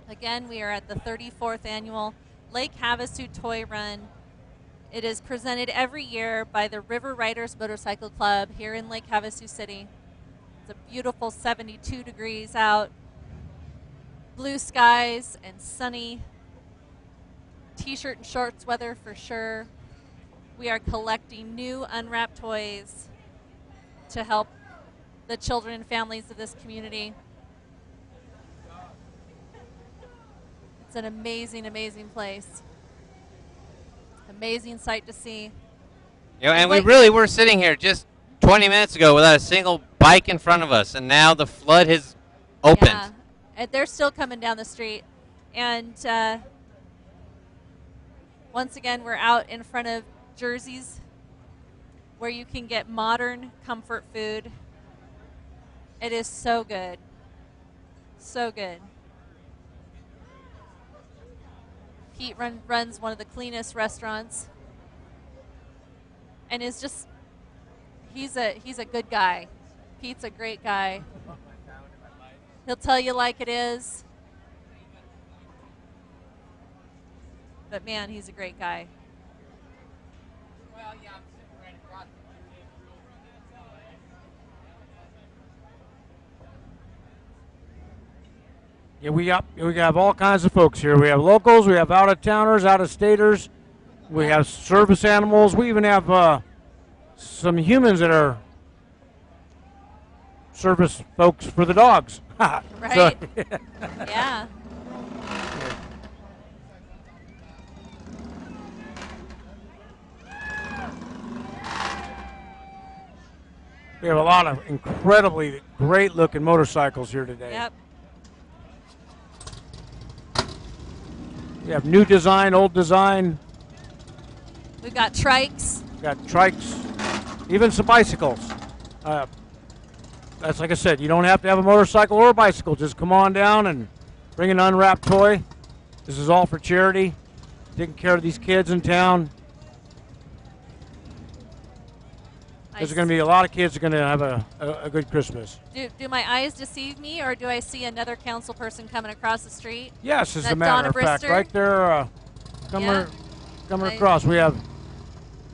Again, we are at the 34th annual Lake Havasu Toy Run It is presented every year by the River Riders Motorcycle Club here in Lake Havasu City. It's a beautiful 72 degrees out, blue skies and sunny, t-shirt and shorts weather for sure. We are collecting new unwrapped toys to help the children and families of this community. It's an amazing, amazing place. Amazing sight to see. You know, and we really were sitting here just 20 minutes ago without a single bike in front of us, and now the flood has opened. Yeah, and they're still coming down the street. And once again, we're out in front of Jersey's, where you can get modern comfort food. It is so good. So good. Pete runs one of the cleanest restaurants, and is just he's a good guy. Pete's a great guy. He'll tell you like it is. But man, he's a great guy. Yeah, we have all kinds of folks here. We have locals, we have out-of-towners, out-of-staters, we have service animals. We even have some humans that are service folks for the dogs. Right. Yeah. We have a lot of incredibly great-looking motorcycles here today. Yep. We have new design, old design. We've got trikes. We've got trikes, even some bicycles. That's like I said, you don't have to have a motorcycle or a bicycle. Just come on down and bring an unwrapped toy. This is all for charity, taking care of these kids in town. There's going to be a lot of kids that are going to have a good Christmas. Do my eyes deceive me, or do I see another council person coming across the street? Yes, as a That matter Donna of fact, Brister? right there, Yeah. coming across. We have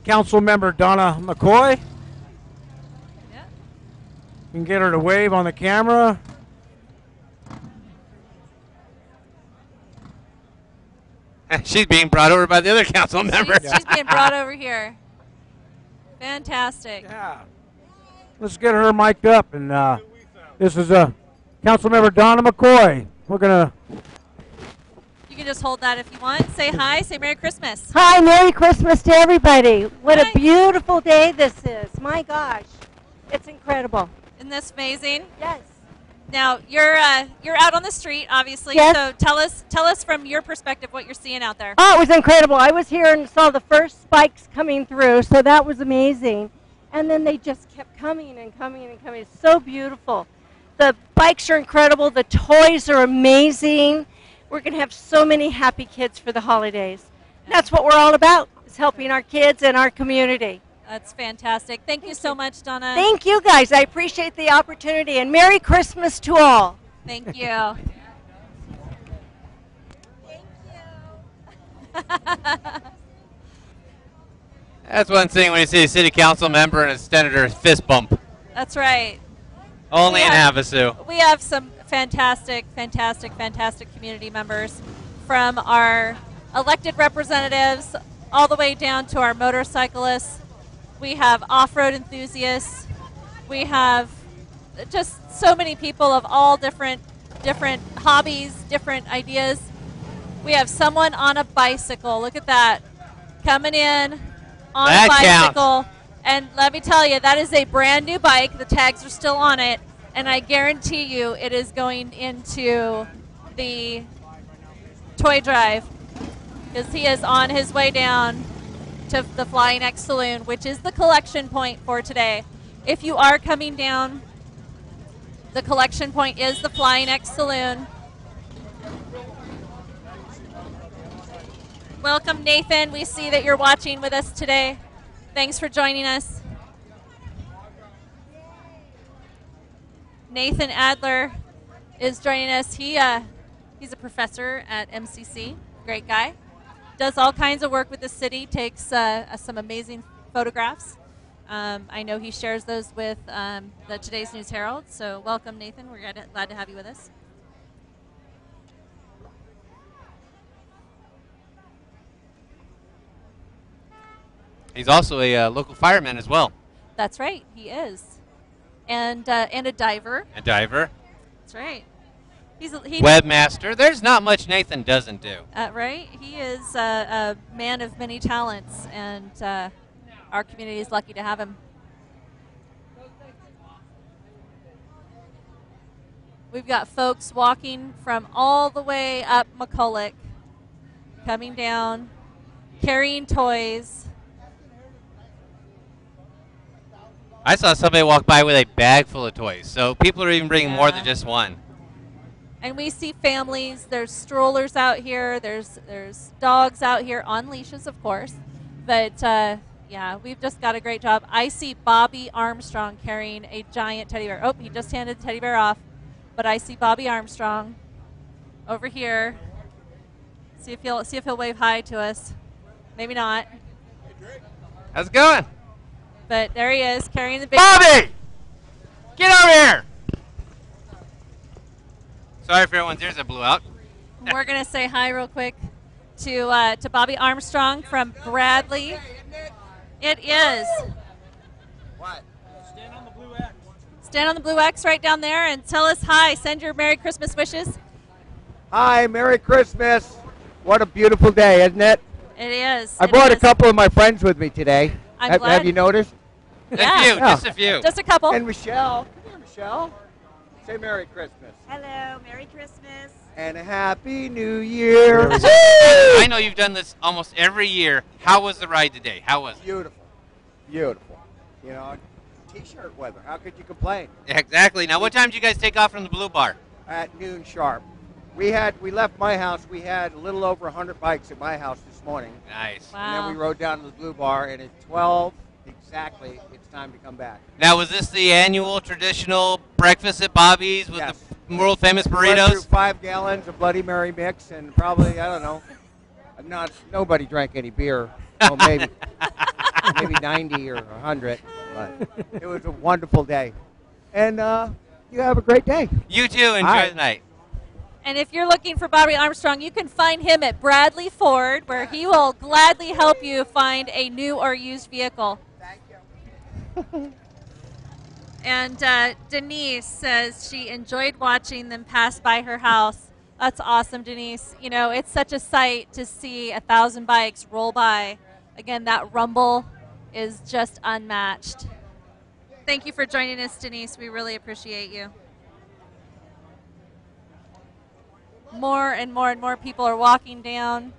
Council Member Donna McCoy. Yeah. You can get her to wave on the camera. She's being brought over by the other council member. She's being brought over here. Fantastic. Yeah. Let's get her mic'd up. And this is Council Member Donna McCoy. We're going to... You can just hold that if you want. Say hi. Say Merry Christmas. Hi, Merry Christmas to everybody. What Hi. a beautiful day this is. My gosh. It's incredible. Isn't this amazing? Yes. Now you're out on the street, obviously. Yes. So tell us from your perspective what you're seeing out there. Oh, it was incredible. I was here and saw the first spikes coming through, so that was amazing. And then they just kept coming and coming and coming. It's so beautiful. The bikes are incredible. The toys are amazing. We're going to have so many happy kids for the holidays. That's what we're all about, is helping our kids and our community. That's fantastic. Thank you so much, Donna. Thank you, guys. I appreciate the opportunity, and Merry Christmas to all. Thank you. That's one thing when you see a city council member and a senator fist bump. That's right. Only in Yeah. Havasu. We have some fantastic community members, from our elected representatives all the way down to our motorcyclists. We have off-road enthusiasts. We have just so many people of all different hobbies, different ideas. We have someone on a bicycle. Look at that. Coming in on That a bicycle. counts. And let me tell you, that is a brand new bike. The tags are still on it. And I guarantee you it is going into the toy drive, because he is on his way down to the Flying X Saloon, which is the collection point for today. If you are coming down, the collection point is the Flying X Saloon. Welcome, Nathan. We see that you're watching with us today. Thanks for joining us. Nathan Adler is joining us. He's a professor at MCC. Great guy. does all kinds of work with the city, takes some amazing photographs. I know he shares those with the Today's News Herald. So welcome, Nathan. We're glad to have you with us. He's also a local fireman as well. That's right, he is, and a diver. A diver. That's right. He Webmaster. There's not much Nathan doesn't do. Right. He is a man of many talents, and our community is lucky to have him. We've got folks walking from all the way up McCulloch, coming down, carrying toys. I saw somebody walk by with a bag full of toys. So people are even bringing more than just one. And we see families. There's strollers out here. There's dogs out here on leashes, of course. But yeah, we've just got a great job. I see Bobby Armstrong carrying a giant teddy bear. Oh, he just handed the teddy bear off. But I see Bobby Armstrong over here. See if he'll wave hi to us. Maybe not. How's it going? But there he is, carrying the big. Bobby! Get over here! Sorry for everyone's ears that blew out. We're going to say hi real quick to Bobby Armstrong from Bradley. It is. What? Stand on the blue X. Stand on the blue X right down there and tell us hi. Send your Merry Christmas wishes. Hi, Merry Christmas. What a beautiful day, isn't it? It is. I brought a couple of my friends with me today. I'm glad. Have you noticed? Yeah. Just a few. Just a couple. And Michelle. Come here, Michelle. Say Merry Christmas. Hello, Merry Christmas. And a Happy New Year. I know you've done this almost every year. How was the ride today? How was it? Beautiful. Beautiful. You know, T-shirt weather. How could you complain? Exactly. Now, what time did you guys take off from the Blue Bar? At noon sharp. We left my house. We had a little over 100 bikes at my house this morning. Nice. Wow. And then we rode down to the Blue Bar, and at 12 exactly, it's time to come back. Now, was this the annual traditional breakfast at Bobby's with Yes. the world famous We went through burritos? 5 gallons of Bloody Mary mix, and probably, I don't know, nobody drank any beer. Well, maybe 90 or 100, but it was a wonderful day. And you have a great day. You too. Enjoy Hi. the night. And if you're looking for Bobby Armstrong, you can find him at Bradley Ford, where he will gladly help you find a new or used vehicle. Thank you. And Denise says she enjoyed watching them pass by her house. That's awesome, Denise. You know, it's such a sight to see 1,000 bikes roll by. Again, that rumble is just unmatched. Thank you for joining us, Denise. We really appreciate you. More and more and more people are walking down.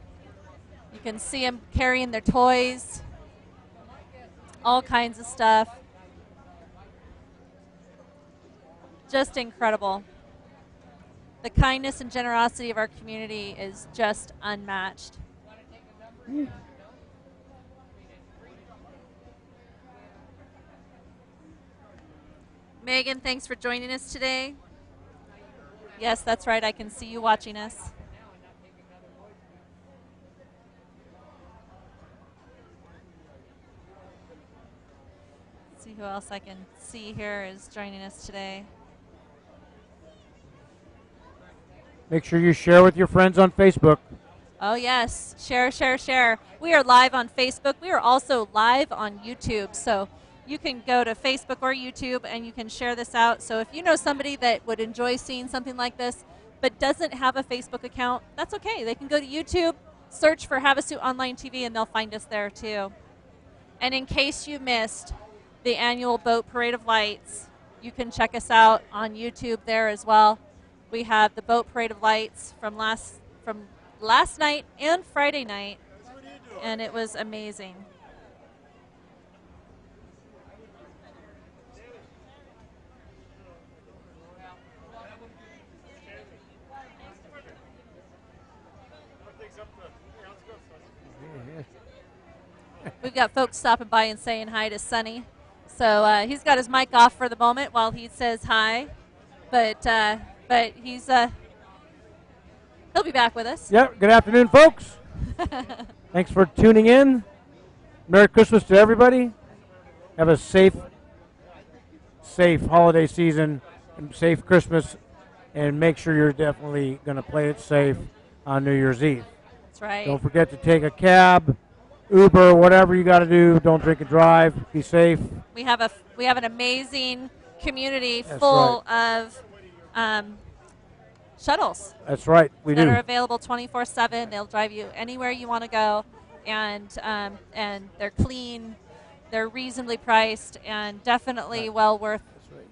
You can see them carrying their toys, all kinds of stuff. Just incredible. The kindness and generosity of our community is just unmatched. Megan, thanks for joining us today. Yes, that's right. I can see you watching us. Let's see who else I can see here is joining us today. Make sure you share with your friends on Facebook. Oh, yes. Share, share, share. We are live on Facebook. We are also live on YouTube. So you can go to Facebook or YouTube and you can share this out. So if you know somebody that would enjoy seeing something like this but doesn't have a Facebook account, that's okay. They can go to YouTube, search for Havasu Online TV, and they'll find us there too. And in case you missed the annual Boat Parade of Lights, you can check us out on YouTube there as well. We have the Boat Parade of Lights from last night and Friday night, and it was amazing. We've got folks stopping by and saying hi to Sonny. So he's got his mic off for the moment while he says hi, but he's he'll be back with us. Yep. Good afternoon, folks. Thanks for tuning in. Merry Christmas to everybody. Have a safe holiday season and safe Christmas, and make sure you're definitely going to play it safe on New Year's Eve. That's right. Don't forget to take a cab, Uber, whatever you got to do. Don't drink and drive. Be safe. We have an amazing community full of shuttles. That's right. We that do. Are available 24/7. They'll drive you anywhere you want to go, and they're clean, they're reasonably priced, and definitely well worth.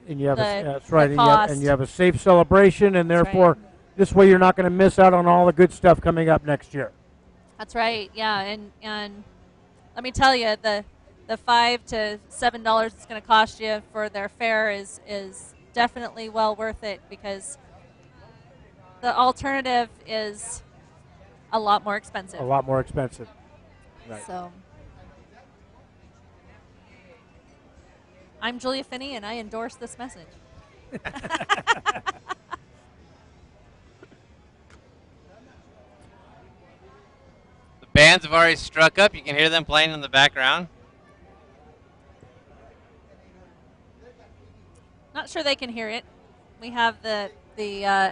And you have that's the right. cost. And you have a safe celebration, and That's therefore, this way you're not going to miss out on all the good stuff coming up next year. That's right. Yeah, and let me tell you, the $5 to $7 it's going to cost you for their fare is definitely well worth it, because the alternative is a lot more expensive. A lot more expensive. Right. So, I'm Julia Finney, and I endorse this message. The bands have already struck up. You can hear them playing in the background. Not sure they can hear it. We have the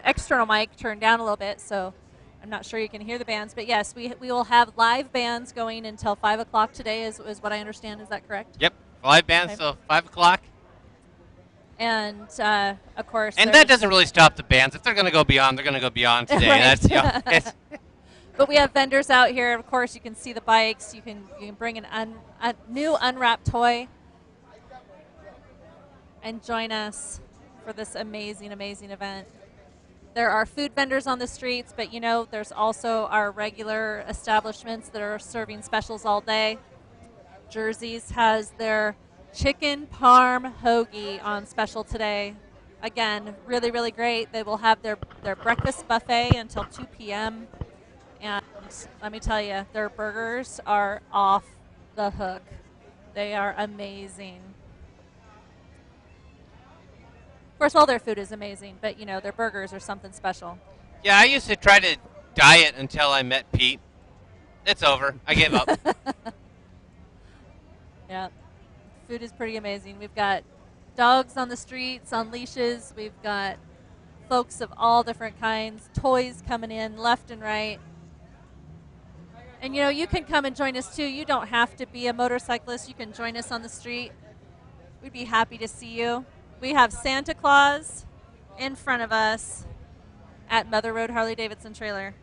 external mic turned down a little bit, so I'm not sure you can hear the bands. But yes, we will have live bands going until 5 o'clock today, is what I understand. Is that correct? Yep, live bands till 5 o'clock. And of course, and that doesn't really stop the bands. If they're going to go beyond, they're going to go beyond today. Right. That's But we have vendors out here. Of course, you can see the bikes. You can bring a new unwrapped toy and join us for this amazing, amazing event. There are food vendors on the streets, but there's also our regular establishments that are serving specials all day. Jersey's has their chicken parm hoagie on special today. Again, really, really great. They will have their breakfast buffet until 2 p.m. And let me tell you, their burgers are off the hook. They are amazing. Of course, all their food is amazing, but their burgers are something special. Yeah, I used to try to diet until I met Pete. It's over. I gave up. Yeah, food is pretty amazing. We've got dogs on the streets, on leashes. We've got folks of all different kinds, toys coming in left and right. And you can come and join us too. You don't have to be a motorcyclist. You can join us on the street. We'd be happy to see you. We have Santa Claus in front of us at Mother Road Harley-Davidson trailer.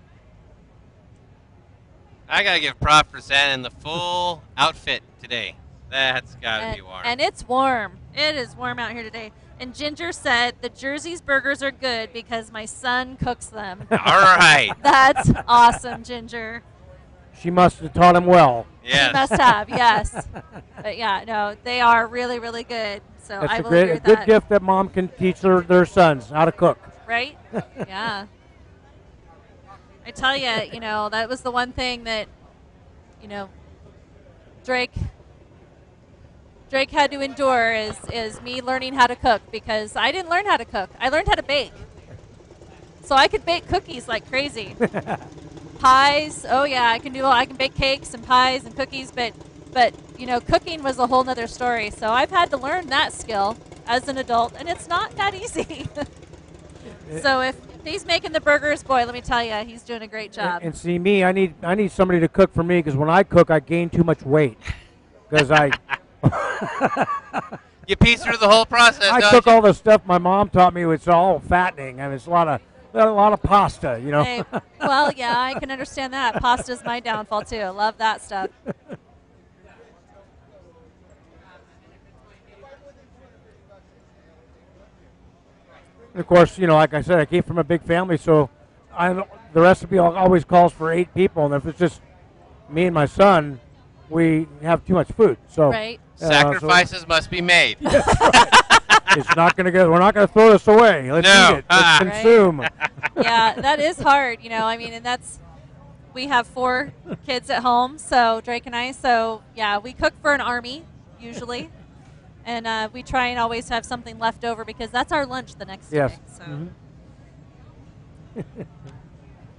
I got to give props for Santa in the full outfit today. That's got to be warm. And it's warm. It is warm out here today. And Ginger said the Jersey's burgers are good because my son cooks them. All right. That's awesome, Ginger. She must have taught him well. Yes. She must have, yes. But yeah, no, they are really, really good. So That's I a will agree with good that. gift that mom can teach their sons how to cook. Right? Yeah. I tell you, that was the one thing that, Drake had to endure is me learning how to cook, because I didn't learn how to cook. I learned how to bake. So I could bake cookies like crazy. Pies, oh yeah, I can bake cakes and pies and cookies, but cooking was a whole nother story. So I've had to learn that skill as an adult, and it's not that easy. So if he's making the burgers, boy, let me tell you, he's doing a great job. And see me, I need somebody to cook for me, because when I cook, I gain too much weight. Because You piece through the whole process. I cook all the stuff my mom taught me. It's all fattening. I mean, it's a lot of pasta, Hey, well, yeah, I can understand that. Pasta's my downfall too. I love that stuff. And of course, like I said, I came from a big family, so the recipe always calls for 8 people, and if it's just me and my son, we have too much food. So right. Sacrifices must be made. It's not going to go. We're not going to throw this away. Let's eat it. Let's consume. Yeah, that is hard. And we have 4 kids at home, so Drake and I. So yeah, we cook for an army usually, and we try and always have something left over because that's our lunch the next Yes. day. So. Mm-hmm.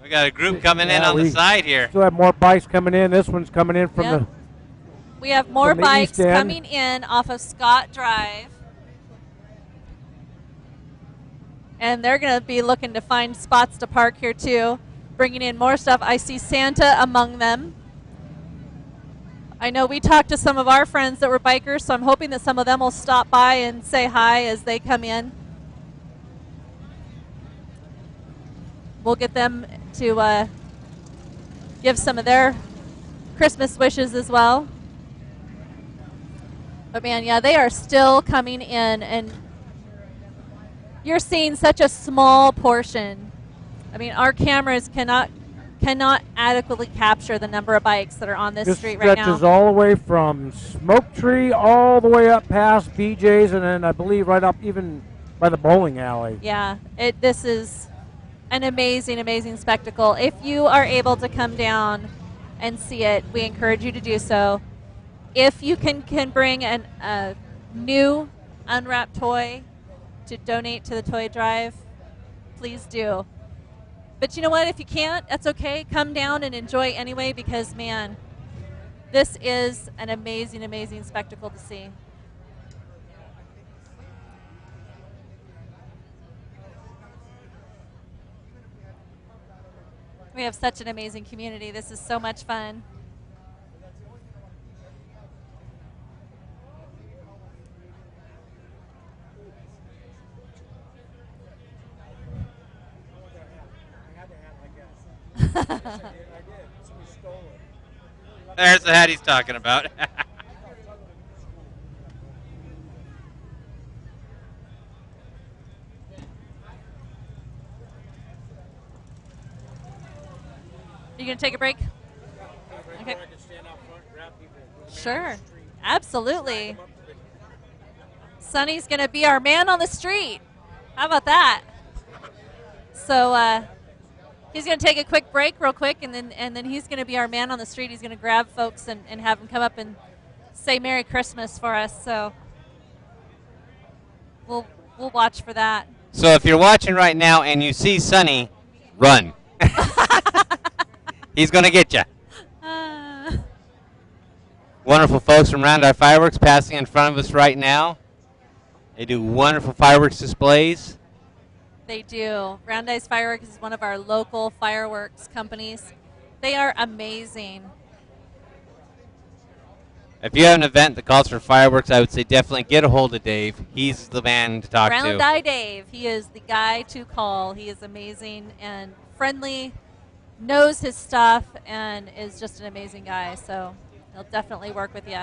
We We got a group coming in on the side here. Still have more bikes coming in. This one's coming in from the. We have more from the bikes east end. coming in off of Scott Drive. And they're going to be looking to find spots to park here too, bringing in more stuff. I see Santa among them. I know we talked to some of our friends that were bikers, so I'm hoping that some of them will stop by and say hi as they come in. We'll get them to give some of their Christmas wishes as well. But man, yeah, they are still coming in, and you're seeing such a small portion. I mean, our cameras cannot adequately capture the number of bikes that are on this street right now. This stretches all the way from Smoke Tree all the way up past BJ's, and then I believe right up even by the bowling alley. Yeah, this is an amazing, amazing spectacle. If you are able to come down and see it, we encourage you to do so. If you can bring a new unwrapped toy to donate to the toy drive, please do. But you know what? If you can't, that's okay. Come down and enjoy anyway, because, man, this is an amazing, amazing spectacle to see. We have such an amazing community. This is so much fun. There's the hat he's talking about. You gonna take a break? Okay. Sure, absolutely. Sonny's gonna be our man on the street. How about that? So he's gonna take a quick break, real quick, and then he's gonna be our man on the street. He's gonna grab folks and have them come up and say Merry Christmas for us. So we'll watch for that. So if you're watching right now and you see Sonny, run. He's going to get you. Wonderful folks from Round Eye Fireworks passing in front of us right now. They do wonderful fireworks displays. They do. Round Eyes Fireworks is one of our local fireworks companies. They are amazing. If you have an event that calls for fireworks, I would say definitely get a hold of Dave. He's the man to talk to. Round Eye Dave. He is the guy to call. He is amazing and friendly, knows his stuff, and is just an amazing guy. So he'll definitely work with you.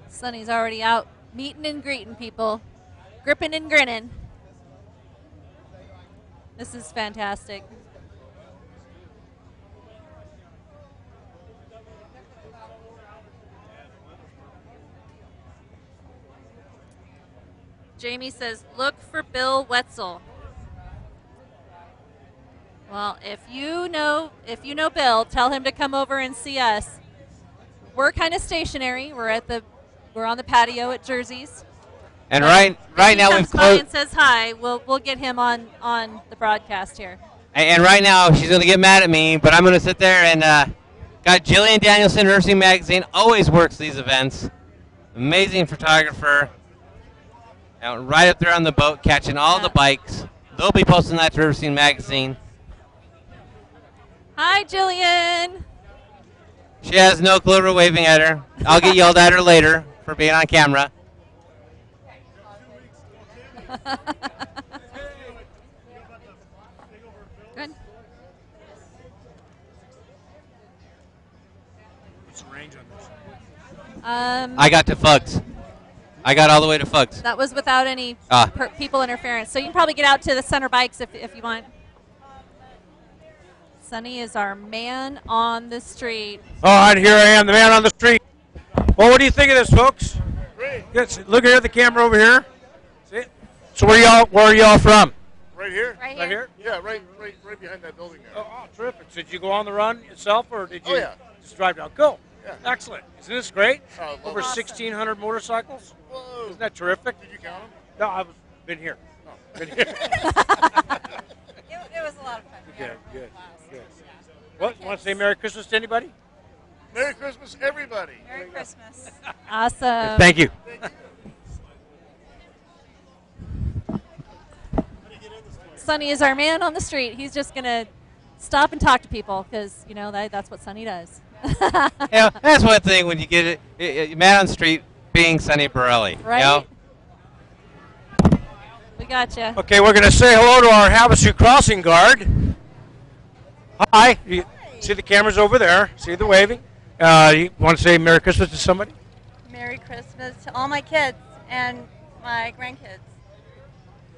Sonny's already out meeting and greeting people, gripping and grinning. This is fantastic. Jamie says, look for Bill Wetzel. Well, if you know Bill, tell him to come over and see us. We're kind of stationary. We're on the patio at Jersey's. And right now we've closed. And says hi. We'll get him on the broadcast here. And right now she's going to get mad at me, but I'm going to sit there and got Jillian Danielson, Nursing Magazine, always works these events. Amazing photographer. Out right up there on the boat, catching all the bikes. They'll be posting that to Nursing Magazine. Hi, Jillian. She has no clue we're waving at her. I'll get yelled at her later for being on camera. Good. What's the range on this? I got to Fugs. I got all the way to Fugs. That was without any people interference. So you can probably get out to the center bikes if you want. Sonny is our man on the street. All right, here I am, the man on the street. Well, what do you think of this, folks? Great. Yes, look here at the camera over here. See it? So where are y'all from? Right here? Right Right here? Yeah, right behind that building there. Oh, terrific. So did you go on the run yourself, or did you Oh, yeah. just drive down? Cool. Yeah. Excellent. Isn't this great? Love Over it. 1,600 motorcycles. Whoa. Isn't that terrific? Did you count them? No, I've been here. Oh. Been here. It was a lot of fun. Good. What? Want to say Merry Christmas to anybody? Merry Christmas, everybody. Merry Christmas. Awesome. Thank you. Sonny is our man on the street. He's just going to stop and talk to people because, that's what Sonny does. Yeah, that's one thing when you get it, man on the street being Sonny Borelli. Right? You know? We got you. Okay, we're going to say hello to our Havasu crossing guard. Hi. You see the cameras over there. See the waving. You want to say Merry Christmas to somebody? Merry Christmas to all my kids and my grandkids.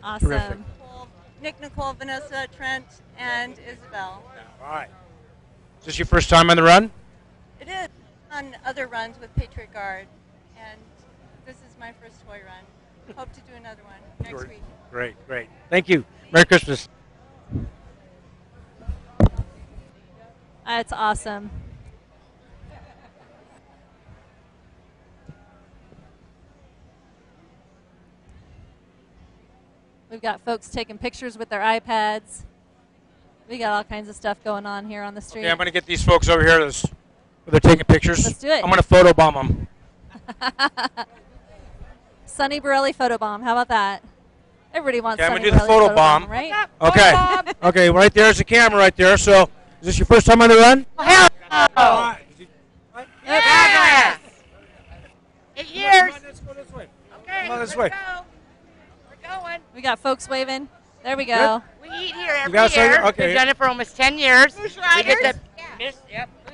Awesome. Terrific. Nick, Nicole, Vanessa, Trent, and Isabel. All right. Is this your first time on the run? It is on other runs with Patriot Guard, and this is my first toy run. Hope to do another one next week. Great. Thank you. Merry Christmas. That's awesome. We've got folks taking pictures with their iPads. We got all kinds of stuff going on here on the street. Okay, I'm going to get these folks over here. Where they're taking pictures. Let's do it. I'm going to photobomb them. Sonny Borelli photobomb. How about that? Everybody wants Okay, I'm Sonny going to do the Borelli photobomb. right? Okay. Okay, right there's the camera right there. So, is this your first time on the run? Hell no! All right. Yes! 8 years. Let's go this way. Okay, Come on this let's way. go. We're going. We got folks waving. There we go. We eat here every got year. some- okay. We've done it for almost 10 years. Moose We Riders? get the Moose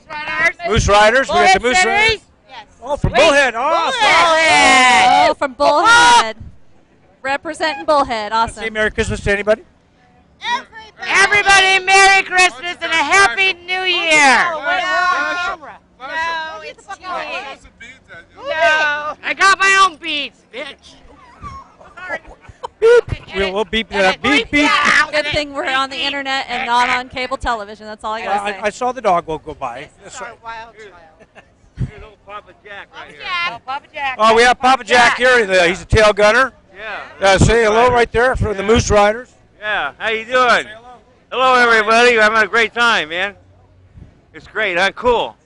Riders. Moose Riders. We got the Moose Bullhead Riders. City. Yes. Oh, from Wait. Bullhead. Awesome. Bullhead. Oh, from Bullhead. Representing Bullhead. Say Awesome. Merry Christmas to anybody. Everybody, Merry Christmas and a Happy New Year. No, it's TV. No. I got my own beats, bitch. We'll beep that. Beep, beep. Good thing we're on the internet and not on cable television. That's all I got to say. I saw the dog go by. That's right. Papa Jack. Oh, we have Papa Jack here. He's a tail gunner. Yeah. Say hello right there for the Moose Riders. Yeah. How you doing? Hello, everybody. I'm having a great time, man. It's great. I'm cool.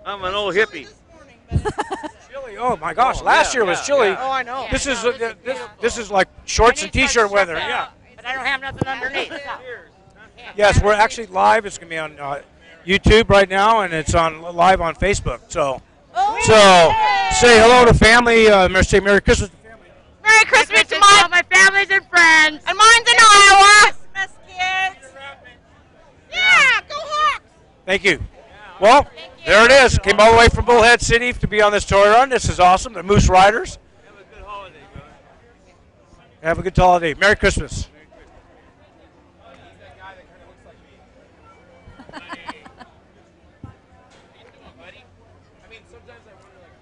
I'm an old hippie. Chilly. Oh my gosh! Last year was chilly. Oh, I know. This is this is like shorts and t-shirt weather. Yeah. But I don't have nothing underneath. Yes, we're actually live. It's gonna be on YouTube right now, and it's on live on Facebook. So say hello to family. Say Merry Christmas to family. Merry Christmas to all my families and friends. And mine's in Iowa. Christmas, kids. Yeah, go Hawks. Thank you. Well, there it is. Came all the way from Bullhead City to be on this toy run. This is awesome. The Moose Riders. Have a good holiday, brother. Have a good holiday. Merry Christmas.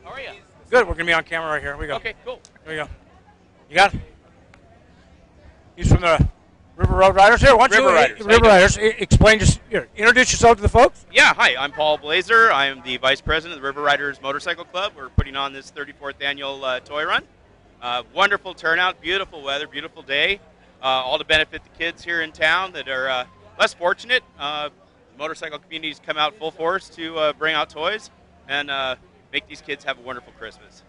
How are you? Good. We're gonna be on camera right here. Here we go. Okay, cool. Here we go. You got it? He's from the River Road Riders. Here, why don't River you, Riders. River Riders, explain, just here, introduce yourself to the folks. Yeah, hi, I'm Paul Blazer. I am the vice president of the River Riders Motorcycle Club. We're putting on this 34th annual toy run. Wonderful turnout, beautiful weather, beautiful day. All to benefit the kids here in town that are less fortunate. The motorcycle community's come out full force to bring out toys and make these kids have a wonderful Christmas.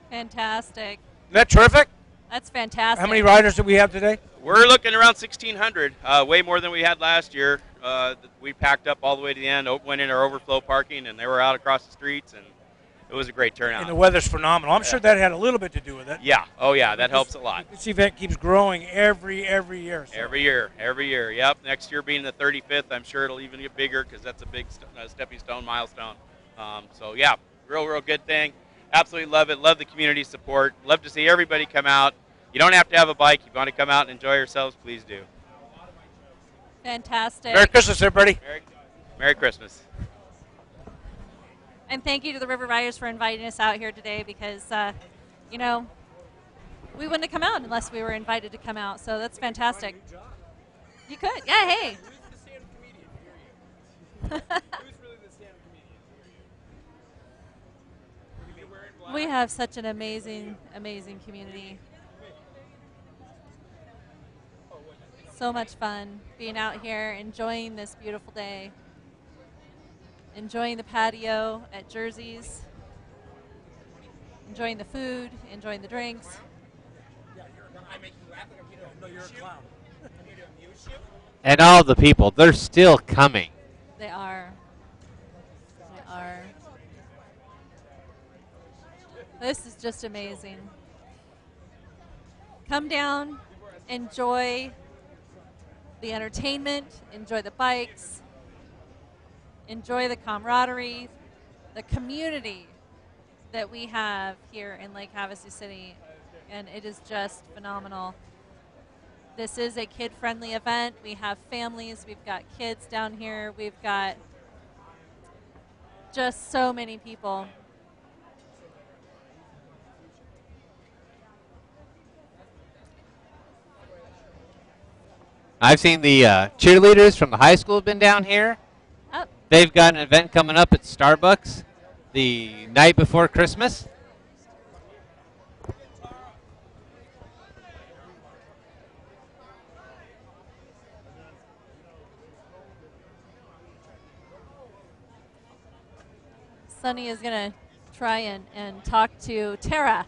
Fantastic. Isn't that terrific? That's fantastic. How many riders do we have today? We're looking around 1,600, way more than we had last year. We packed up all the way to the end, went in our overflow parking, and they were out across the streets, and it was a great turnout. And the weather's phenomenal. I'm sure that had a little bit to do with it. Yeah, oh yeah, that helps a lot. This event keeps growing every year. So. Every year. Yep. Next year being the 35th, I'm sure it'll even get bigger because that's a big stepping stone milestone. So yeah, real good thing. Absolutely love it. Love the community support. Love to see everybody come out. You don't have to have a bike. If you want to come out and enjoy yourselves, please do. Fantastic. Merry Christmas, everybody. Merry Christmas. And thank you to the River Riders for inviting us out here today because, you know, we wouldn't have come out unless we were invited to come out. So that's fantastic. You could. Yeah, hey. We have such an amazing, amazing community. So much fun being out here, enjoying this beautiful day, enjoying the patio at Jersey's, enjoying the food, enjoying the drinks. And all the people, they're still coming. They are. They are. This is just amazing. Come down, enjoy the entertainment, enjoy the bikes, enjoy the camaraderie, the community that we have here in Lake Havasu City, and it is just phenomenal. This is a kid-friendly event. We have families, we've got kids down here, we've got just so many people. I've seen the cheerleaders from the high school have been down here. Oh. They've got an event coming up at Starbucks the night before Christmas. Sunny is going to try and talk to Tara,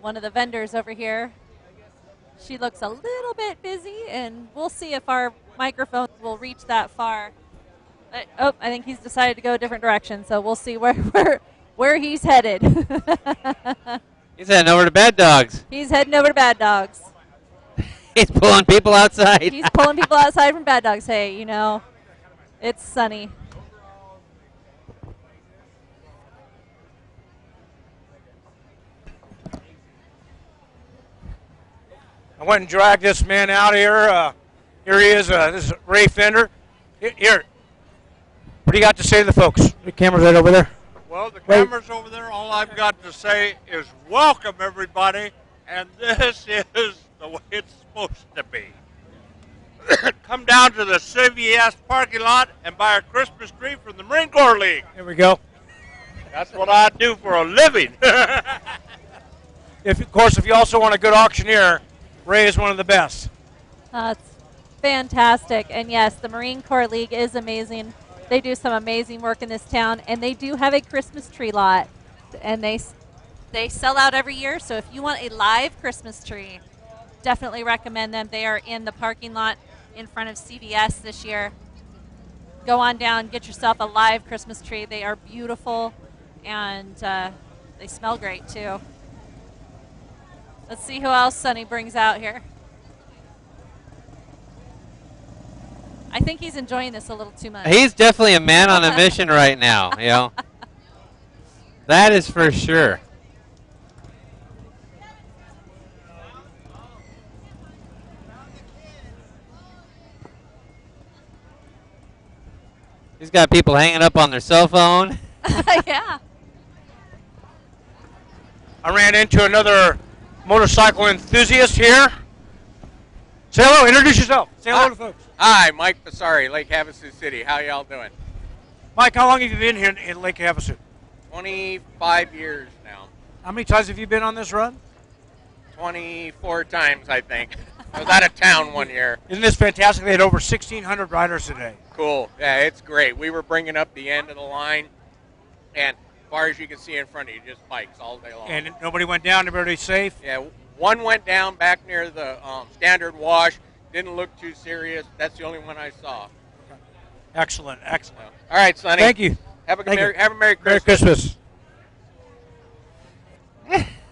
one of the vendors over here. She looks a little bit busy, and we'll see if our microphone will reach that far. I think he's decided to go a different direction, so we'll see where he's headed. He's heading over to Bad Dogs. He's heading over to Bad Dogs. He's pulling people outside. He's pulling people outside from Bad Dogs. Hey, you know, it's sunny. I went and dragged this man out here. Here he is. This is Ray Fender. Here. What do you got to say to the folks? The camera's right over there. Well, the camera's over there. All I've got to say is welcome, everybody. And this is the way it's supposed to be. Come down to the CVS parking lot and buy a Christmas tree from the Marine Corps League. Here we go. That's what I do for a living. Of course, if you also want a good auctioneer, Ray is one of the best. That's fantastic. And yes, the Marine Corps League is amazing. They do some amazing work in this town, and they do have a Christmas tree lot. And they sell out every year, so if you want a live Christmas tree, definitely recommend them. They are in the parking lot in front of CVS this year. Go on down, get yourself a live Christmas tree. They are beautiful, and they smell great, too. Let's see who else Sunny brings out here. I think he's enjoying this a little too much. He's definitely a man on a mission right now, you know. That is for sure. He's got people hanging up on their cell phone. Yeah. I ran into another motorcycle enthusiast here. Say hello. Introduce yourself. Say hello to folks. Hi, Mike Basari, Lake Havasu City. How y'all doing? Mike, how long have you been here in Lake Havasu? 25 years now. How many times have you been on this run? 24 times, I think. I was out of town one year. Isn't this fantastic? They had over 1,600 riders today. Cool. Yeah, it's great. We were bringing up the end of the line, and as far as you can see in front of you, just bikes all day long. And nobody went down? Everybody's safe? Yeah, one went down back near the standard wash. Didn't look too serious. That's the only one I saw. Excellent, excellent. All right, Sonny. Thank you. Have a Thank Merry you. Merry Merry Christmas.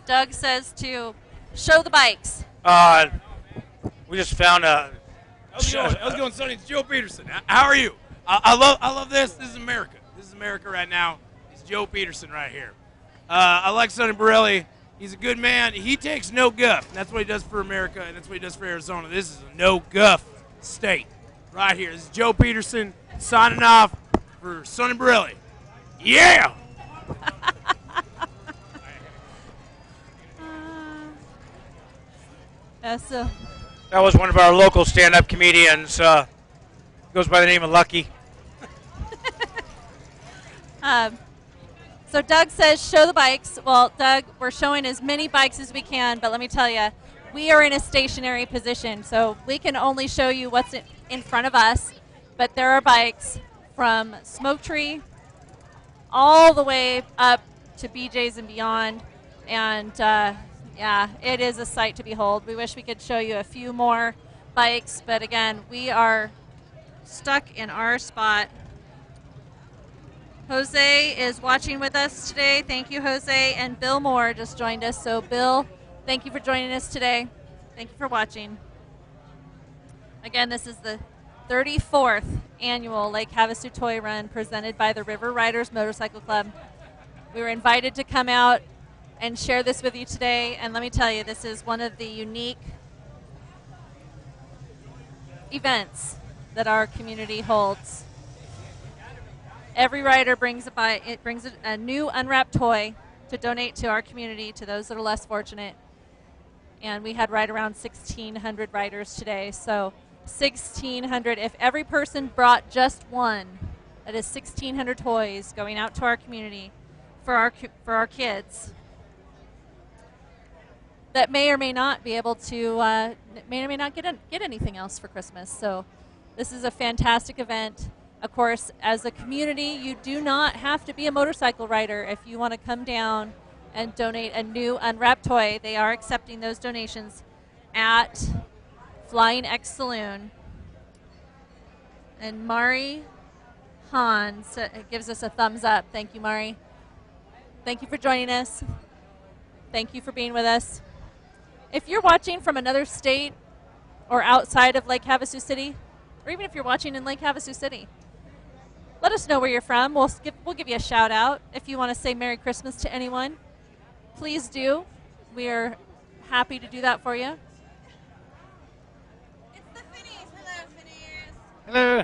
Doug says to show the bikes. We just found a... How's it going, Sonny? It's Joe Peterson. How are you? I love this. This is America. This is America right now. It's Joe Peterson right here. I like Sonny Borelli. He's a good man. He takes no guff. And that's what he does for America, and that's what he does for Arizona. This is a no guff state. Right here. This is Joe Peterson signing off for Sonny Borelli. Yeah! So That was one of our local stand-up comedians. Goes by the name of Lucky. So Doug says, show the bikes. Well, Doug, we're showing as many bikes as we can, but let me tell you, we are in a stationary position, so we can only show you what's in front of us, but there are bikes from Smoke Tree all the way up to BJ's and beyond, and yeah, it is a sight to behold. We wish we could show you a few more bikes, but again, we are stuck in our spot. Jose is watching with us today. Thank you, Jose. And Bill Moore just joined us. So, Bill, thank you for joining us today. Thank you for watching. Again, this is the 34th annual Lake Havasu Toy Run presented by the River Riders Motorcycle Club. We were invited to come out and share this with you today. And let me tell you, this is one of the unique events that our community holds. Every rider brings a new unwrapped toy to donate to our community, to those that are less fortunate. And we had right around 1,600 riders today. So 1,600, if every person brought just one, that is 1,600 toys going out to our community for our kids that may or may not be able to, may or may not get anything else for Christmas. So this is a fantastic event. Of course, as a community, you do not have to be a motorcycle rider if you want to come down and donate a new unwrapped toy. They are accepting those donations at Flying X Saloon. And Mari Han gives us a thumbs up. Thank you, Mari. Thank you for joining us. Thank you for being with us. If you're watching from another state or outside of Lake Havasu City, or even if you're watching in Lake Havasu City, let us know where you're from. We'll give you a shout out. If you want to say Merry Christmas to anyone, please do. We are happy to do that for you. It's the Finnies. Hello, Finnies. Hello.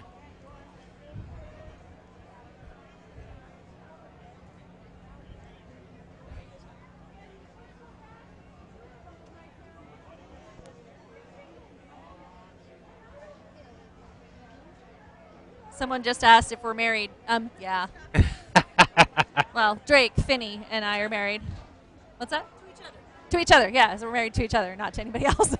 Someone just asked if we're married. Yeah. Well, Drake, Finney, and I are married. What's that? To each other. To each other, yeah. So we're married to each other, not to anybody else.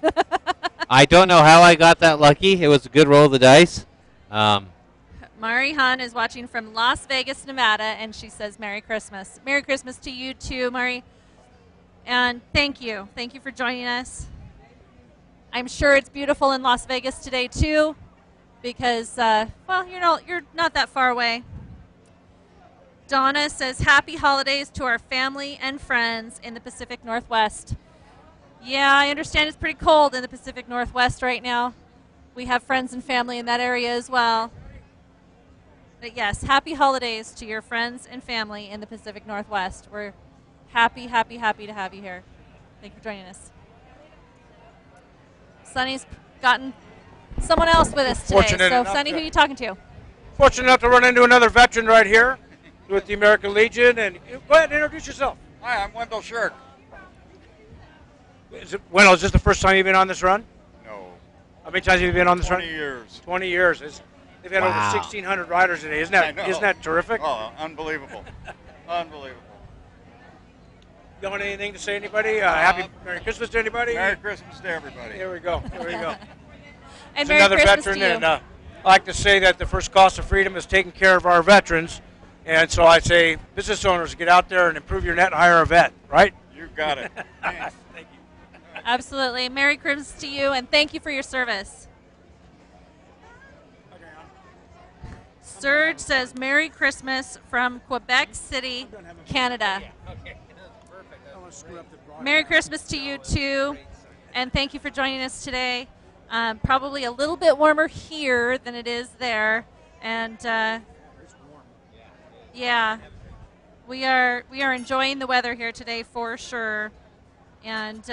I don't know how I got that lucky. It was a good roll of the dice. Mari Han is watching from Las Vegas, Nevada, and she says Merry Christmas. Merry Christmas to you too, Mari. And thank you. Thank you for joining us. I'm sure it's beautiful in Las Vegas today too, because, well, you're not that far away. Donna says, happy holidays to our family and friends in the Pacific Northwest. Yeah, I understand it's pretty cold in the Pacific Northwest right now. We have friends and family in that area as well. But yes, happy holidays to your friends and family in the Pacific Northwest. We're happy, happy, happy to have you here. Thank you for joining us. Sonny's gotten someone else with us today. So, Sonny, who are you talking to? Fortunate enough to run into another veteran right here with the American Legion. And go ahead and introduce yourself. Hi, I'm Wendell Shirk. Wendell, is this the first time you've been on this run? No. How many times have you been on this run? 20 years. 20 years. They've had over 1,600 riders today. Isn't that terrific? Oh, unbelievable. Unbelievable. You want anything to say to anybody? Happy Merry Christmas to anybody? Merry Christmas to everybody. Here we go. Here we go. And Merry another Christmas veteran, to you. And I like to say that the first cost of freedom is taking care of our veterans. And so I say, business owners, get out there and improve your net and hire a vet, right? You got it. Thanks. Thank you. Absolutely. Merry Christmas to you, and thank you for your service. Serge says, Merry Christmas from Quebec City, Canada. Merry Christmas to you, too, and thank you for joining us today. Probably a little bit warmer here than it is there, and yeah, we are enjoying the weather here today for sure. And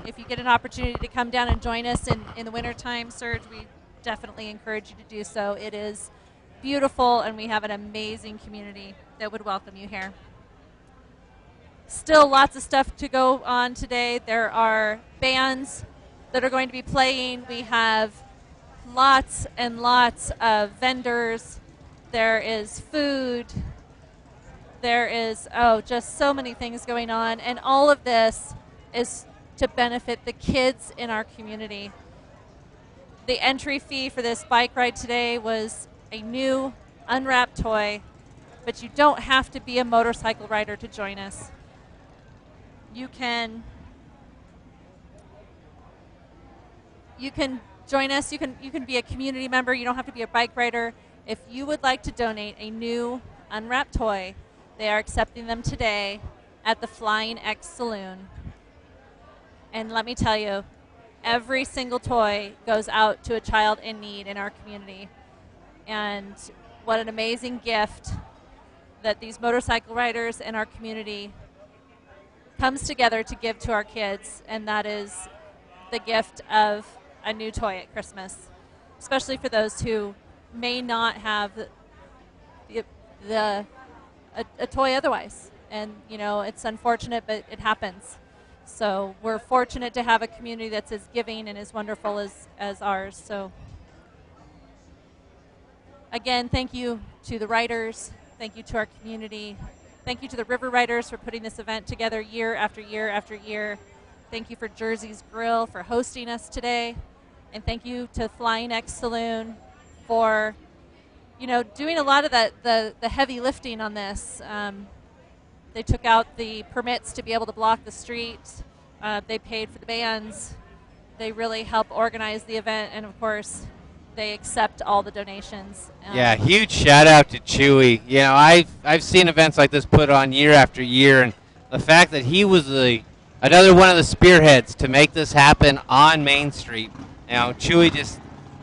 if you get an opportunity to come down and join us in the wintertime, Serge, definitely encourage you to do so. It is beautiful, and we have an amazing community that would welcome you here. Still lots of stuff to go on today. There are bands that are going to be playing. We have lots and lots of vendors. There is food. There is, just so many things going on. And all of this is to benefit the kids in our community. The entry fee for this bike ride today was a new unwrapped toy, but you don't have to be a motorcycle rider to join us. You can join us. You can be a community member. You don't have to be a bike rider. If you would like to donate a new unwrapped toy, they are accepting them today at the Flying X Saloon. And let me tell you, every single toy goes out to a child in need in our community. And what an amazing gift that these motorcycle riders in our community comes together to give to our kids, and that is the gift of a new toy at Christmas, especially for those who may not have a toy otherwise. And, it's unfortunate, but it happens. So we're fortunate to have a community that's as giving and as wonderful as ours. So again, thank you to the riders. Thank you to our community. Thank you to the River Riders for putting this event together year after year after year. Thank you for Jersey's Grill for hosting us today. And thank you to Flying X Saloon for, doing a lot of the heavy lifting on this. They took out the permits to be able to block the street. They paid for the bands. They really help organize the event, and of course, they accept all the donations. Yeah, huge shout out to Chewy. I've seen events like this put on year after year, and the fact that he was another one of the spearheads to make this happen on Main Street. Chewy just,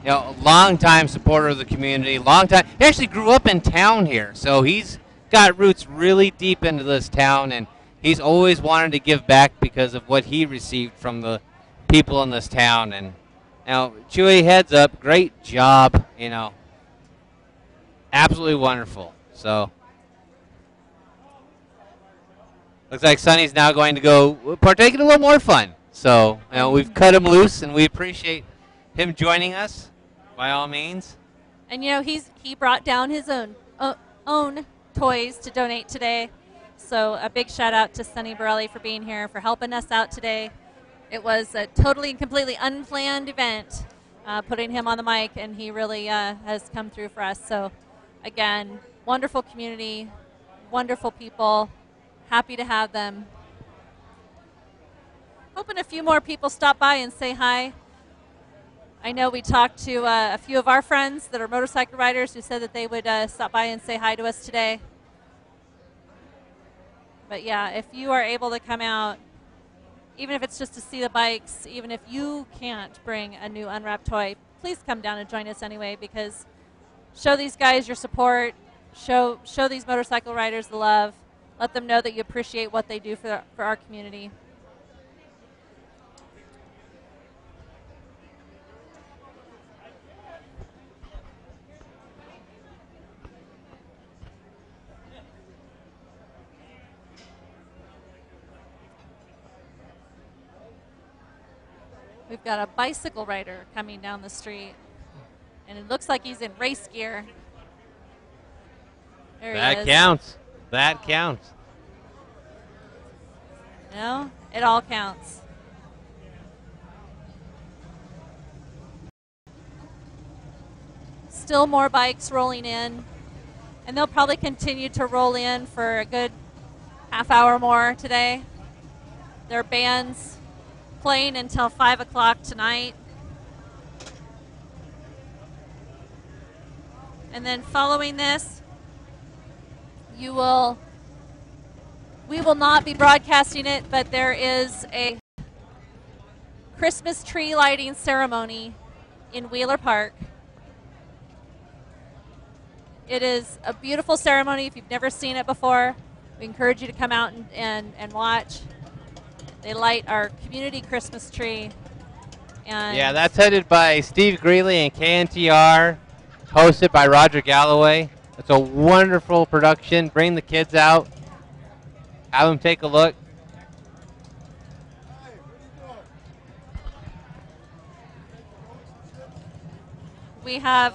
a long-time supporter of the community, long time. He actually grew up in town here, so he's got roots really deep into this town, and he's always wanted to give back because of what he received from the people in this town. And Chewy, heads up, great job, absolutely wonderful. So looks like Sonny's now going to go partake in a little more fun. So we've cut him loose, and we appreciate him joining us by all means. And he brought down his own toys to donate today. So a big shout out to Sonny Borelli for being here, for helping us out today. It was a totally and completely unplanned event, putting him on the mic, and he really has come through for us. So again, wonderful community, wonderful people, happy to have them. Hoping a few more people stop by and say hi. I know we talked to a few of our friends that are motorcycle riders who said that they would stop by and say hi to us today. But yeah, if you are able to come out, even if it's just to see the bikes, even if you can't bring a new unwrapped toy, please come down and join us anyway, because show these guys your support, show these motorcycle riders the love, let them know that you appreciate what they do for our community. We've got a bicycle rider coming down the street, and it looks like he's in race gear. There he is. That counts. That counts. No, it all counts. Still more bikes rolling in, and they'll probably continue to roll in for a good half hour more today. There are bands playing until 5 o'clock tonight. And then following this, we will not be broadcasting it, but there is a Christmas tree lighting ceremony in Wheeler Park. It is a beautiful ceremony. If you've never seen it before, we encourage you to come out and watch. They light our community Christmas tree And Yeah, that's headed by Steve Greeley and KNTR, hosted by Roger Galloway. It's a wonderful production. Bring the kids out, have them take a look. we have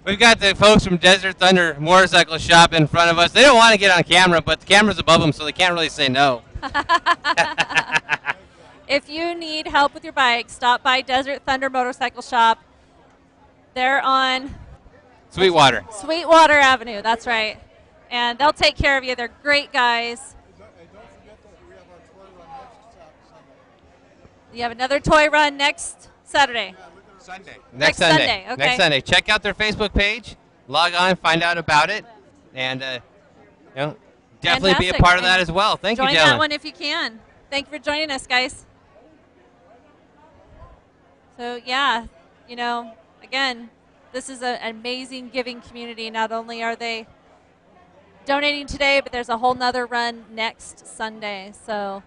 We've got the folks from Desert Thunder Motorcycle Shop in front of us. They don't want to get on camera, but the camera's above them, so they can't really say no. If you need help with your bike, stop by Desert Thunder Motorcycle Shop. They're on Sweetwater. Sweetwater Avenue, that's right. And they'll take care of you. They're great guys. You have another toy run next Saturday. Sunday. Next Sunday. Okay. Next Sunday. Check out their Facebook page. Log on, find out about it, and definitely be a Fantastic. part of that And as well. Thank you, join gentlemen. that one if you can. Thank you for joining us, guys. So yeah, again, this is an amazing giving community. Not only are they donating today, but there's a whole nother run next Sunday. So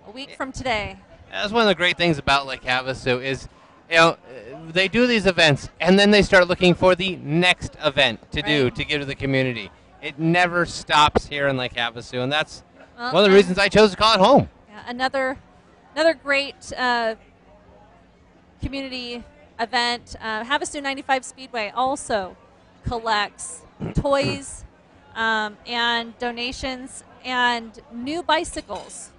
a week from today. That's one of the great things about Lake Havasu is, they do these events, and then they start looking for the next event to do to give to the community. It never stops here in Lake Havasu, and that's one of the reasons I chose to call it home. Yeah, another great community event. Havasu 95 Speedway also collects toys and donations and new bicycles.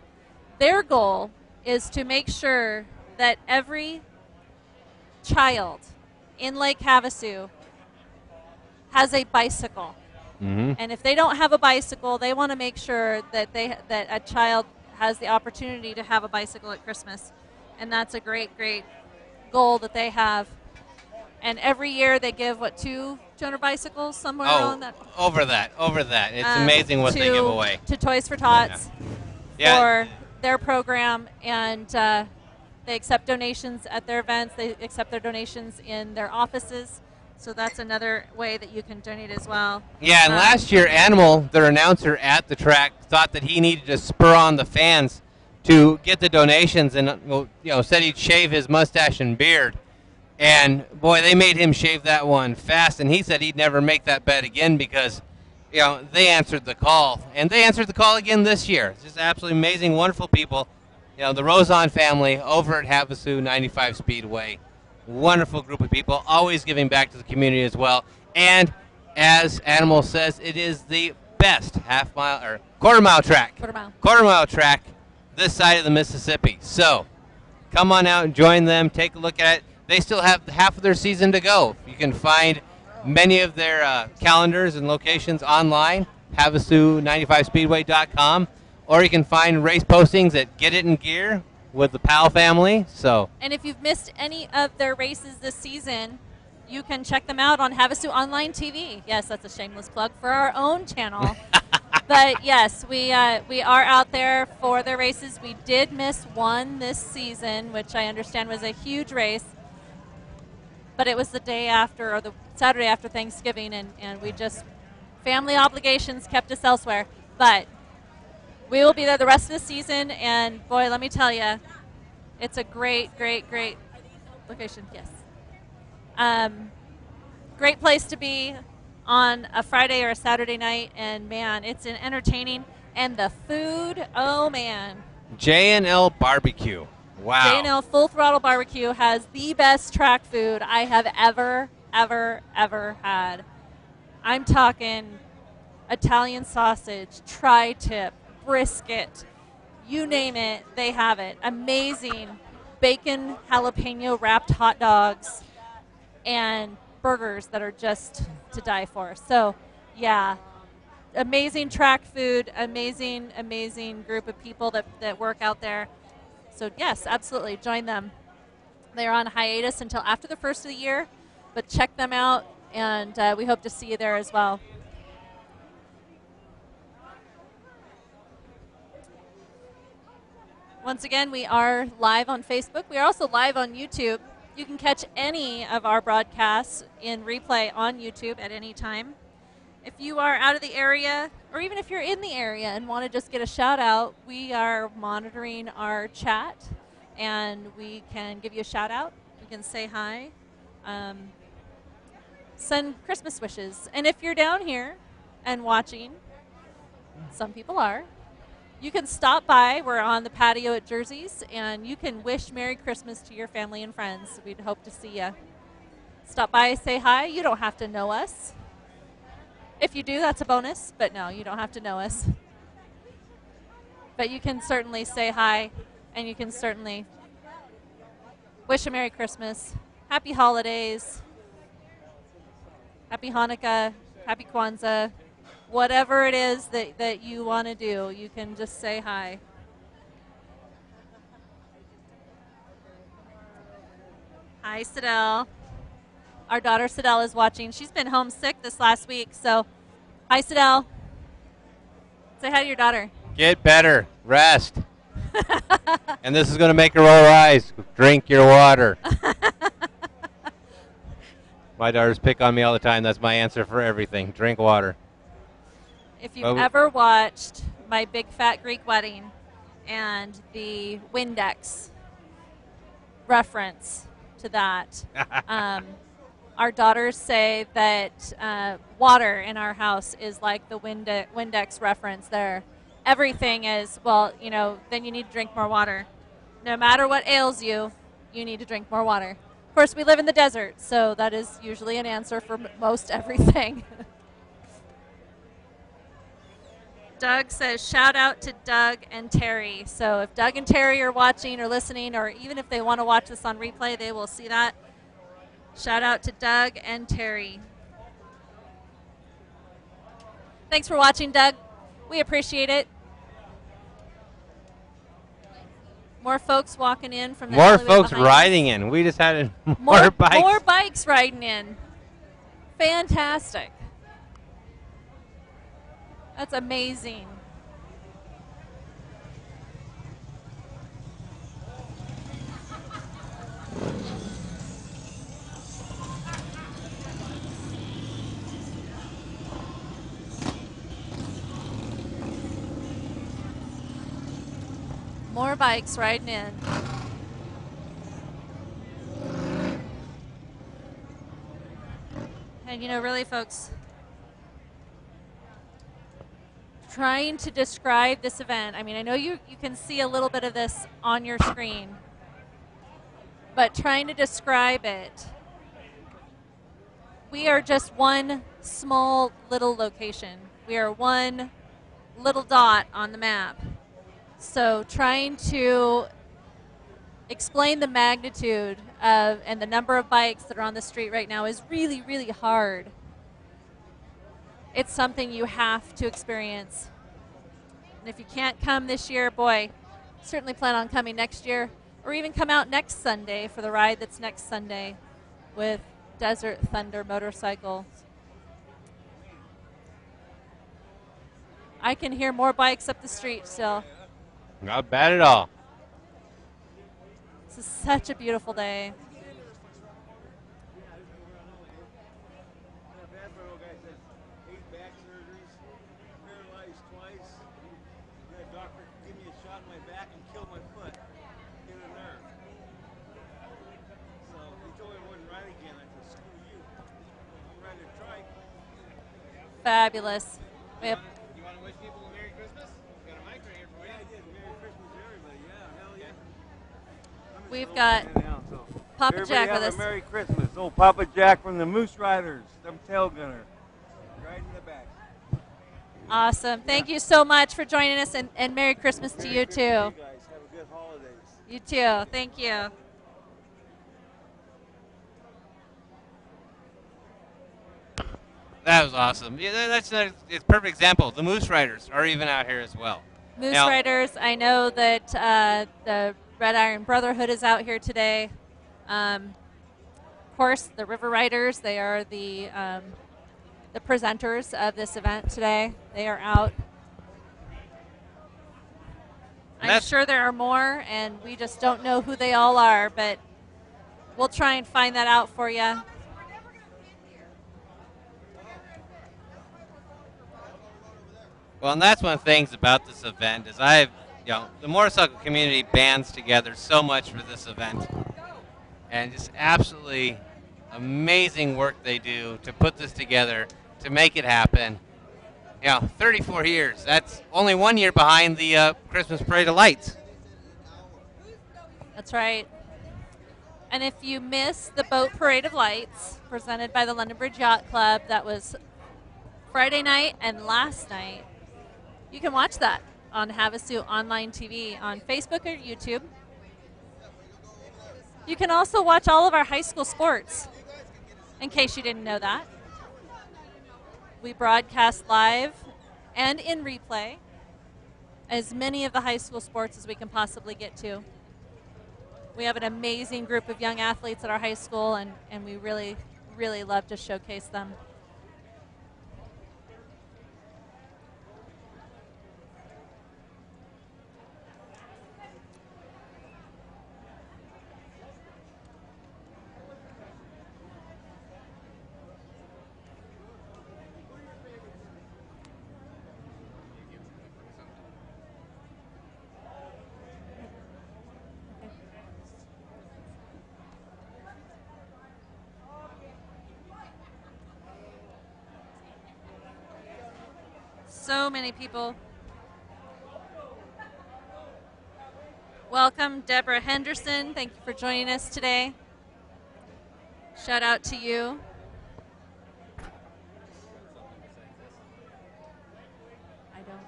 Their goal is to make sure that every child in Lake Havasu has a bicycle. Mm-hmm. And if they don't have a bicycle, they want to make sure that that a child has the opportunity to have a bicycle at Christmas. And that's a great, great goal that they have. And every year they give, 200 bicycles, somewhere around that? Over that. It's amazing what they give away. To Toys for Tots for their program, and they accept donations at their events. They accept their donations in their offices. So that's another way that you can donate as well. Yeah, and last year, Animal, their announcer at the track, thought that he needed to spur on the fans to get the donations, and said he'd shave his mustache and beard. And boy, they made him shave that one fast, and he said he'd never make that bet again because, they answered the call, and they answered the call again this year. It's just absolutely amazing, wonderful people. The Rosan family over at Havasu 95 Speedway. Wonderful group of people, always giving back to the community as well. And as Animal says, it is the best quarter mile track this side of the Mississippi. So come on out and join them. Take a look at it. They still have half of their season to go. You can find many of their calendars and locations online, Havasu95speedway.com, or you can find race postings at Get It in Gear with the Powell family. And if you've missed any of their races this season, you can check them out on Havasu Online TV. Yes, that's a shameless plug for our own channel. But yes, we are out there for their races. We did miss one this season, which I understand was a huge race. But it was the day after, or the Saturday after Thanksgiving, and we just, family obligations kept us elsewhere. But we will be there the rest of the season, and boy, let me tell you, it's a great, great, great location. Yes. Great place to be on a Friday or a Saturday night, and man, it's entertaining. And the food, oh man. J&L Barbecue. Wow. J&L Full Throttle Barbecue has the best track food I have ever had. I'm talking Italian sausage, tri-tip, brisket, you name it, they have it. Amazing bacon jalapeno wrapped hot dogs and burgers that are just to die for. So, yeah, amazing track food, amazing group of people that work out there. So, yes, absolutely, join them. They're on hiatus until after the first of the year, but check them out, and we hope to see you there as well. Once again, we are live on Facebook. We are also live on YouTube. You can catch any of our broadcasts in replay on YouTube at any time. If you are out of the area, or even if you're in the area and want to just get a shout out, we are monitoring our chat, and we can give you a shout out. We can say hi, send Christmas wishes. And if you're down here and watching, some people are, you can stop by. We're on the patio at Jersey's, and you can wish Merry Christmas to your family and friends. We'd hope to see you. Stop by, say hi. You don't have to know us. If you do, that's a bonus, but no, you don't have to know us. But you can certainly say hi, and you can certainly wish a Merry Christmas, Happy Holidays, Happy Hanukkah, Happy Kwanzaa, whatever it is that you want to do, you can just say hi. Hi, Sidel. Our daughter Sidel is watching. She's been homesick this last week, so hi, Sidel. Say hi to your daughter. Get better. Rest. And this is going to make her roll her eyes. Drink your water. My daughters pick on me all the time. That's my answer for everything. Drink water. If you've ever watched My Big Fat Greek Wedding and the Windex reference to that, our daughters say that water in our house is like the Windex reference there. Everything is, well, you know, then you need to drink more water. No matter what ails you, you need to drink more water. Of course, we live in the desert, so that is usually an answer for most everything. Doug says, shout out to Doug and Terry. So if Doug and Terry are watching or listening, or even if they want to watch this on replay, they will see that. Shout out to Doug and Terry. Thanks for watching, Doug. We appreciate it. More folks walking in from the More folks riding in. We just had more bikes. More bikes riding in. Fantastic. That's amazing. More bikes riding in. And you know, really, folks, trying to describe this event, I mean, I know you can see a little bit of this on your screen, but trying to describe it, we are just one small little location. We are one little dot on the map. So trying to explain the magnitude of and the number of bikes that are on the street right now is really, really hard. It's something you have to experience. And if you can't come this year, boy, certainly plan on coming next year, or even come out next Sunday for the ride that's next Sunday with Desert Thunder Motorcycles. I can hear more bikes up the street still. Not bad at all. This is such a beautiful day. Fabulous. We have You want to wish people a Merry Christmas? Got a mic right here for you. Yeah, I did. Merry Christmas to everybody. Yeah, hell yeah. We've got Papa Jack with us. Merry Christmas. Oh, Papa Jack from the Moose Riders, them tail gunner, right in the back. Awesome. Thank you so much for joining us, and Merry Christmas to you, too. You guys have a good holidays. You too. Thank you. That was awesome. Yeah, it's a perfect example. The Moose Riders are even out here as well. Moose Riders, I know that the Red Iron Brotherhood is out here today. Of course, the River Riders, they are the presenters of this event today. They are out. I'm sure there are more, and we just don't know who they all are, but we'll try and find that out for you. Well, and that's one of the things about this event is the motorcycle community bands together so much for this event, and just absolutely amazing work they do to put this together, to make it happen. 34 years. That's only 1 year behind the Christmas Parade of Lights. That's right. And if you missed the Boat Parade of Lights presented by the London Bridge Yacht Club, that was Friday night and last night, you can watch that on Havasu Online TV on Facebook or YouTube. You can also watch all of our high school sports, in case you didn't know that. We broadcast live and in replay as many of the high school sports as we can possibly get to. We have an amazing group of young athletes at our high school, and we really, really love to showcase them. So many people. Welcome, Deborah Henderson. Thank you for joining us today. Shout out to you. I don't.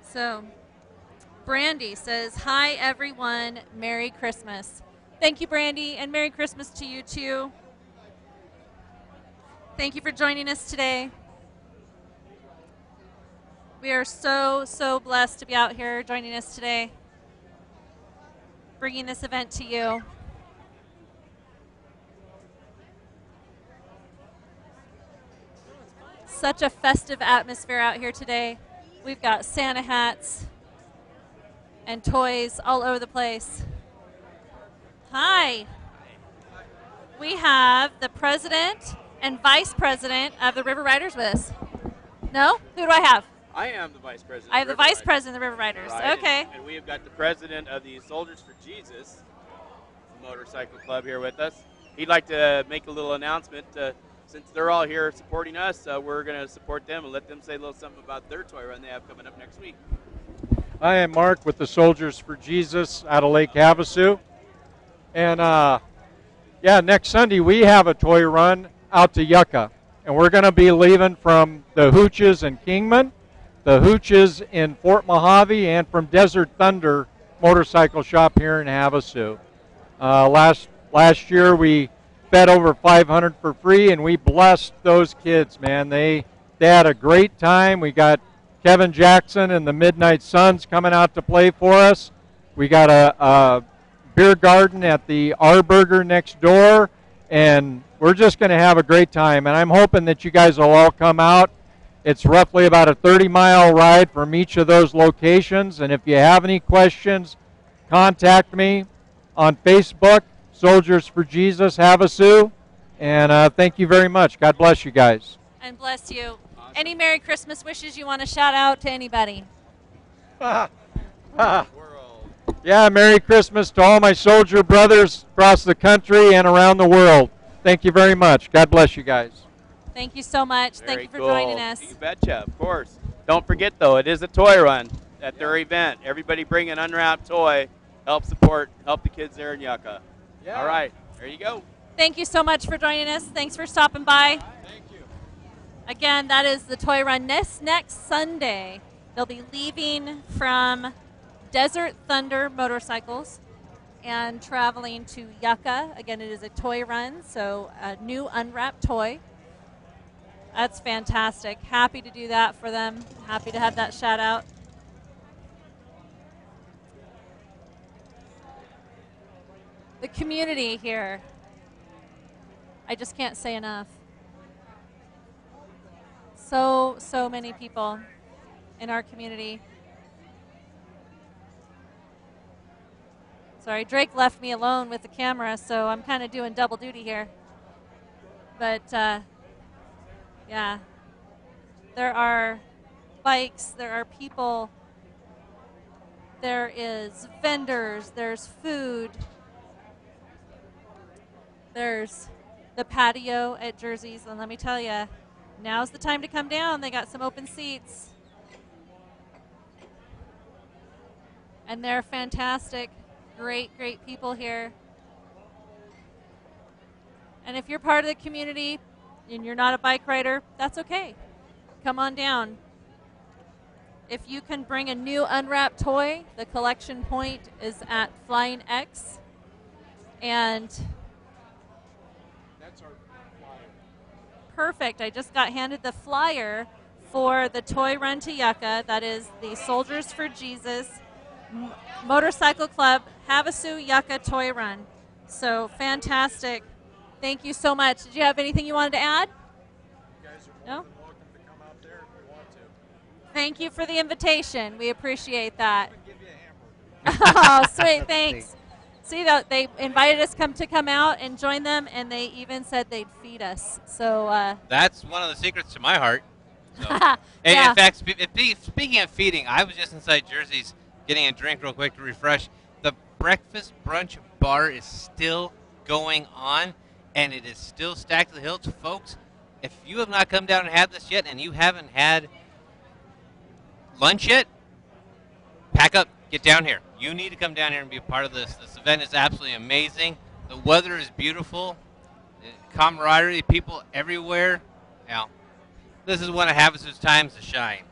So, Brandy says, "Hi everyone, Merry Christmas." Thank you, Brandy, and Merry Christmas to you too. Thank you for joining us today. We are so, so blessed to be out here joining us today, bringing this event to you. Such a festive atmosphere out here today. We've got Santa hats and toys all over the place. Hi. We have the president and vice president of the River Riders with us. No? Who do I have? I am the vice president. I have the vice president of the River Riders. Right. Okay. And we have got the president of the Soldiers for Jesus Motorcycle Club here with us. He'd like to make a little announcement. Since they're all here supporting us, we're going to support them and let them say a little something about their toy run they have coming up next week. I am Mark with the Soldiers for Jesus out of Lake Havasu. And, next Sunday we have a toy run out to Yucca. And we're going to be leaving from the Hooches in Kingman, the Hooches in Fort Mojave, and from Desert Thunder Motorcycle Shop here in Havasu. Last year we fed over 500 for free, and we blessed those kids, man. They had a great time. We got Kevin Jackson and the Midnight Suns coming out to play for us. We got a beer garden at the R Burger next door, and we're just going to have a great time. And I'm hoping that you guys will all come out. It's roughly about a 30-mile ride from each of those locations. And if you have any questions, contact me on Facebook, Soldiers for Jesus Havasu. And thank you very much. God bless you guys. And bless you. Awesome. Any Merry Christmas wishes you want to shout out to anybody? Yeah, Merry Christmas to all my soldier brothers across the country and around the world. Thank you very much. God bless you guys. Thank you so much. Thank you for joining us. You betcha, of course. Don't forget, though, it is a toy run at their event. Everybody bring an unwrapped toy. Help the kids there in Yucca. Yeah. All right, there you go. Thank you so much for joining us. Thanks for stopping by. Thank you. Again, that is the toy run next Sunday. They'll be leaving from Desert Thunder Motorcycles and traveling to Yucca. Again, it is a toy run, so a new unwrapped toy. That's fantastic. Happy to do that for them. Happy to have that shout out. The community here, I just can't say enough. So many people in our community. Sorry, Drake left me alone with the camera, so I'm kind of doing double duty here. But yeah, there are bikes, there are people, there is vendors, there's food, there's the patio at Jersey's, and let me tell you, now's the time to come down. They got some open seats. And they're fantastic. Great, great people here. And if you're part of the community and you're not a bike rider, that's okay. Come on down. If you can bring a new unwrapped toy, the collection point is at Flying X. And That's our flyer. perfect. I just got handed the flyer for the Toy Run to Yucca. That is the Soldiers for Jesus Motorcycle Club Havasu Yucca Toy Run. So fantastic. Thank you so much. Did you have anything you wanted to add? You guys are No? more than welcome to come out there if you want to. Thank you for the invitation. We appreciate that. Oh, sweet. Thanks. See, they invited us to come out and join them, and they even said they'd feed us. So That's one of the secrets to my heart. So. Yeah. In fact, speaking of feeding, I was just inside Jersey's getting a drink real quick to refresh. The breakfast brunch bar is still going on, and it is still stacked to the hilt. Folks, if you have not come down and had this yet, and you haven't had lunch yet, pack up, get down here. You need to come down here and be a part of this. This event is absolutely amazing. The weather is beautiful. Camaraderie, people everywhere. Yeah. This is one of Havasu's times to shine.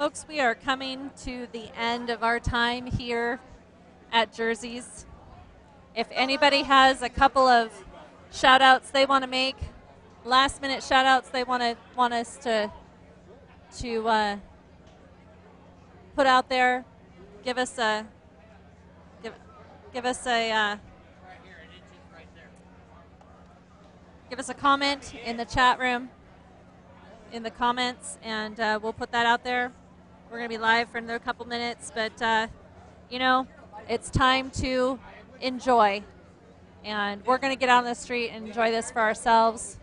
folks, we are coming to the end of our time here at Jersey's. If anybody has a couple of shout outs they want to make, last minute shout outs they want us to put out there, give us a comment in the chat room, in the comments, and we'll put that out there. We're going to be live for another couple minutes, but you know, it's time to enjoy, and we're going to get out on the street and enjoy this for ourselves.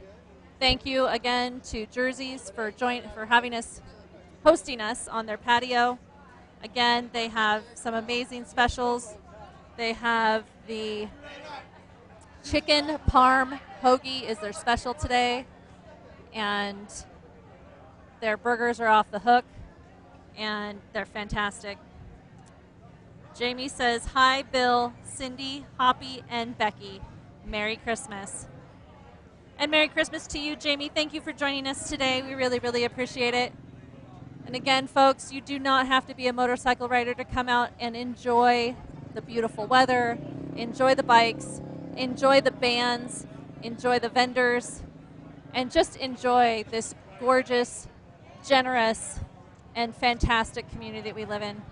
Thank you again to Jersey's for hosting us on their patio. Again, they have some amazing specials. They have the chicken parm hoagie is their special today, and their burgers are off the hook, and they're fantastic. Jamie says, hi, Bill, Cindy, Hoppy, and Becky. Merry Christmas. And Merry Christmas to you, Jamie. Thank you for joining us today. We really, really appreciate it. And again, folks, you do not have to be a motorcycle rider to come out and enjoy the beautiful weather, enjoy the bikes, enjoy the bands, enjoy the vendors, and just enjoy this gorgeous, generous, and fantastic community that we live in.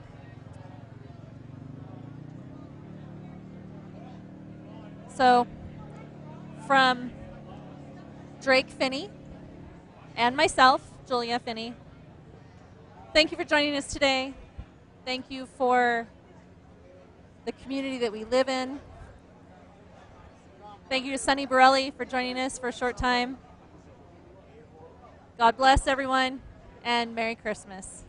So, from Drake Finney and myself, Julia Finney, thank you for joining us today. Thank you for the community that we live in. Thank you to Sunny Borelli for joining us for a short time. God bless everyone, and Merry Christmas.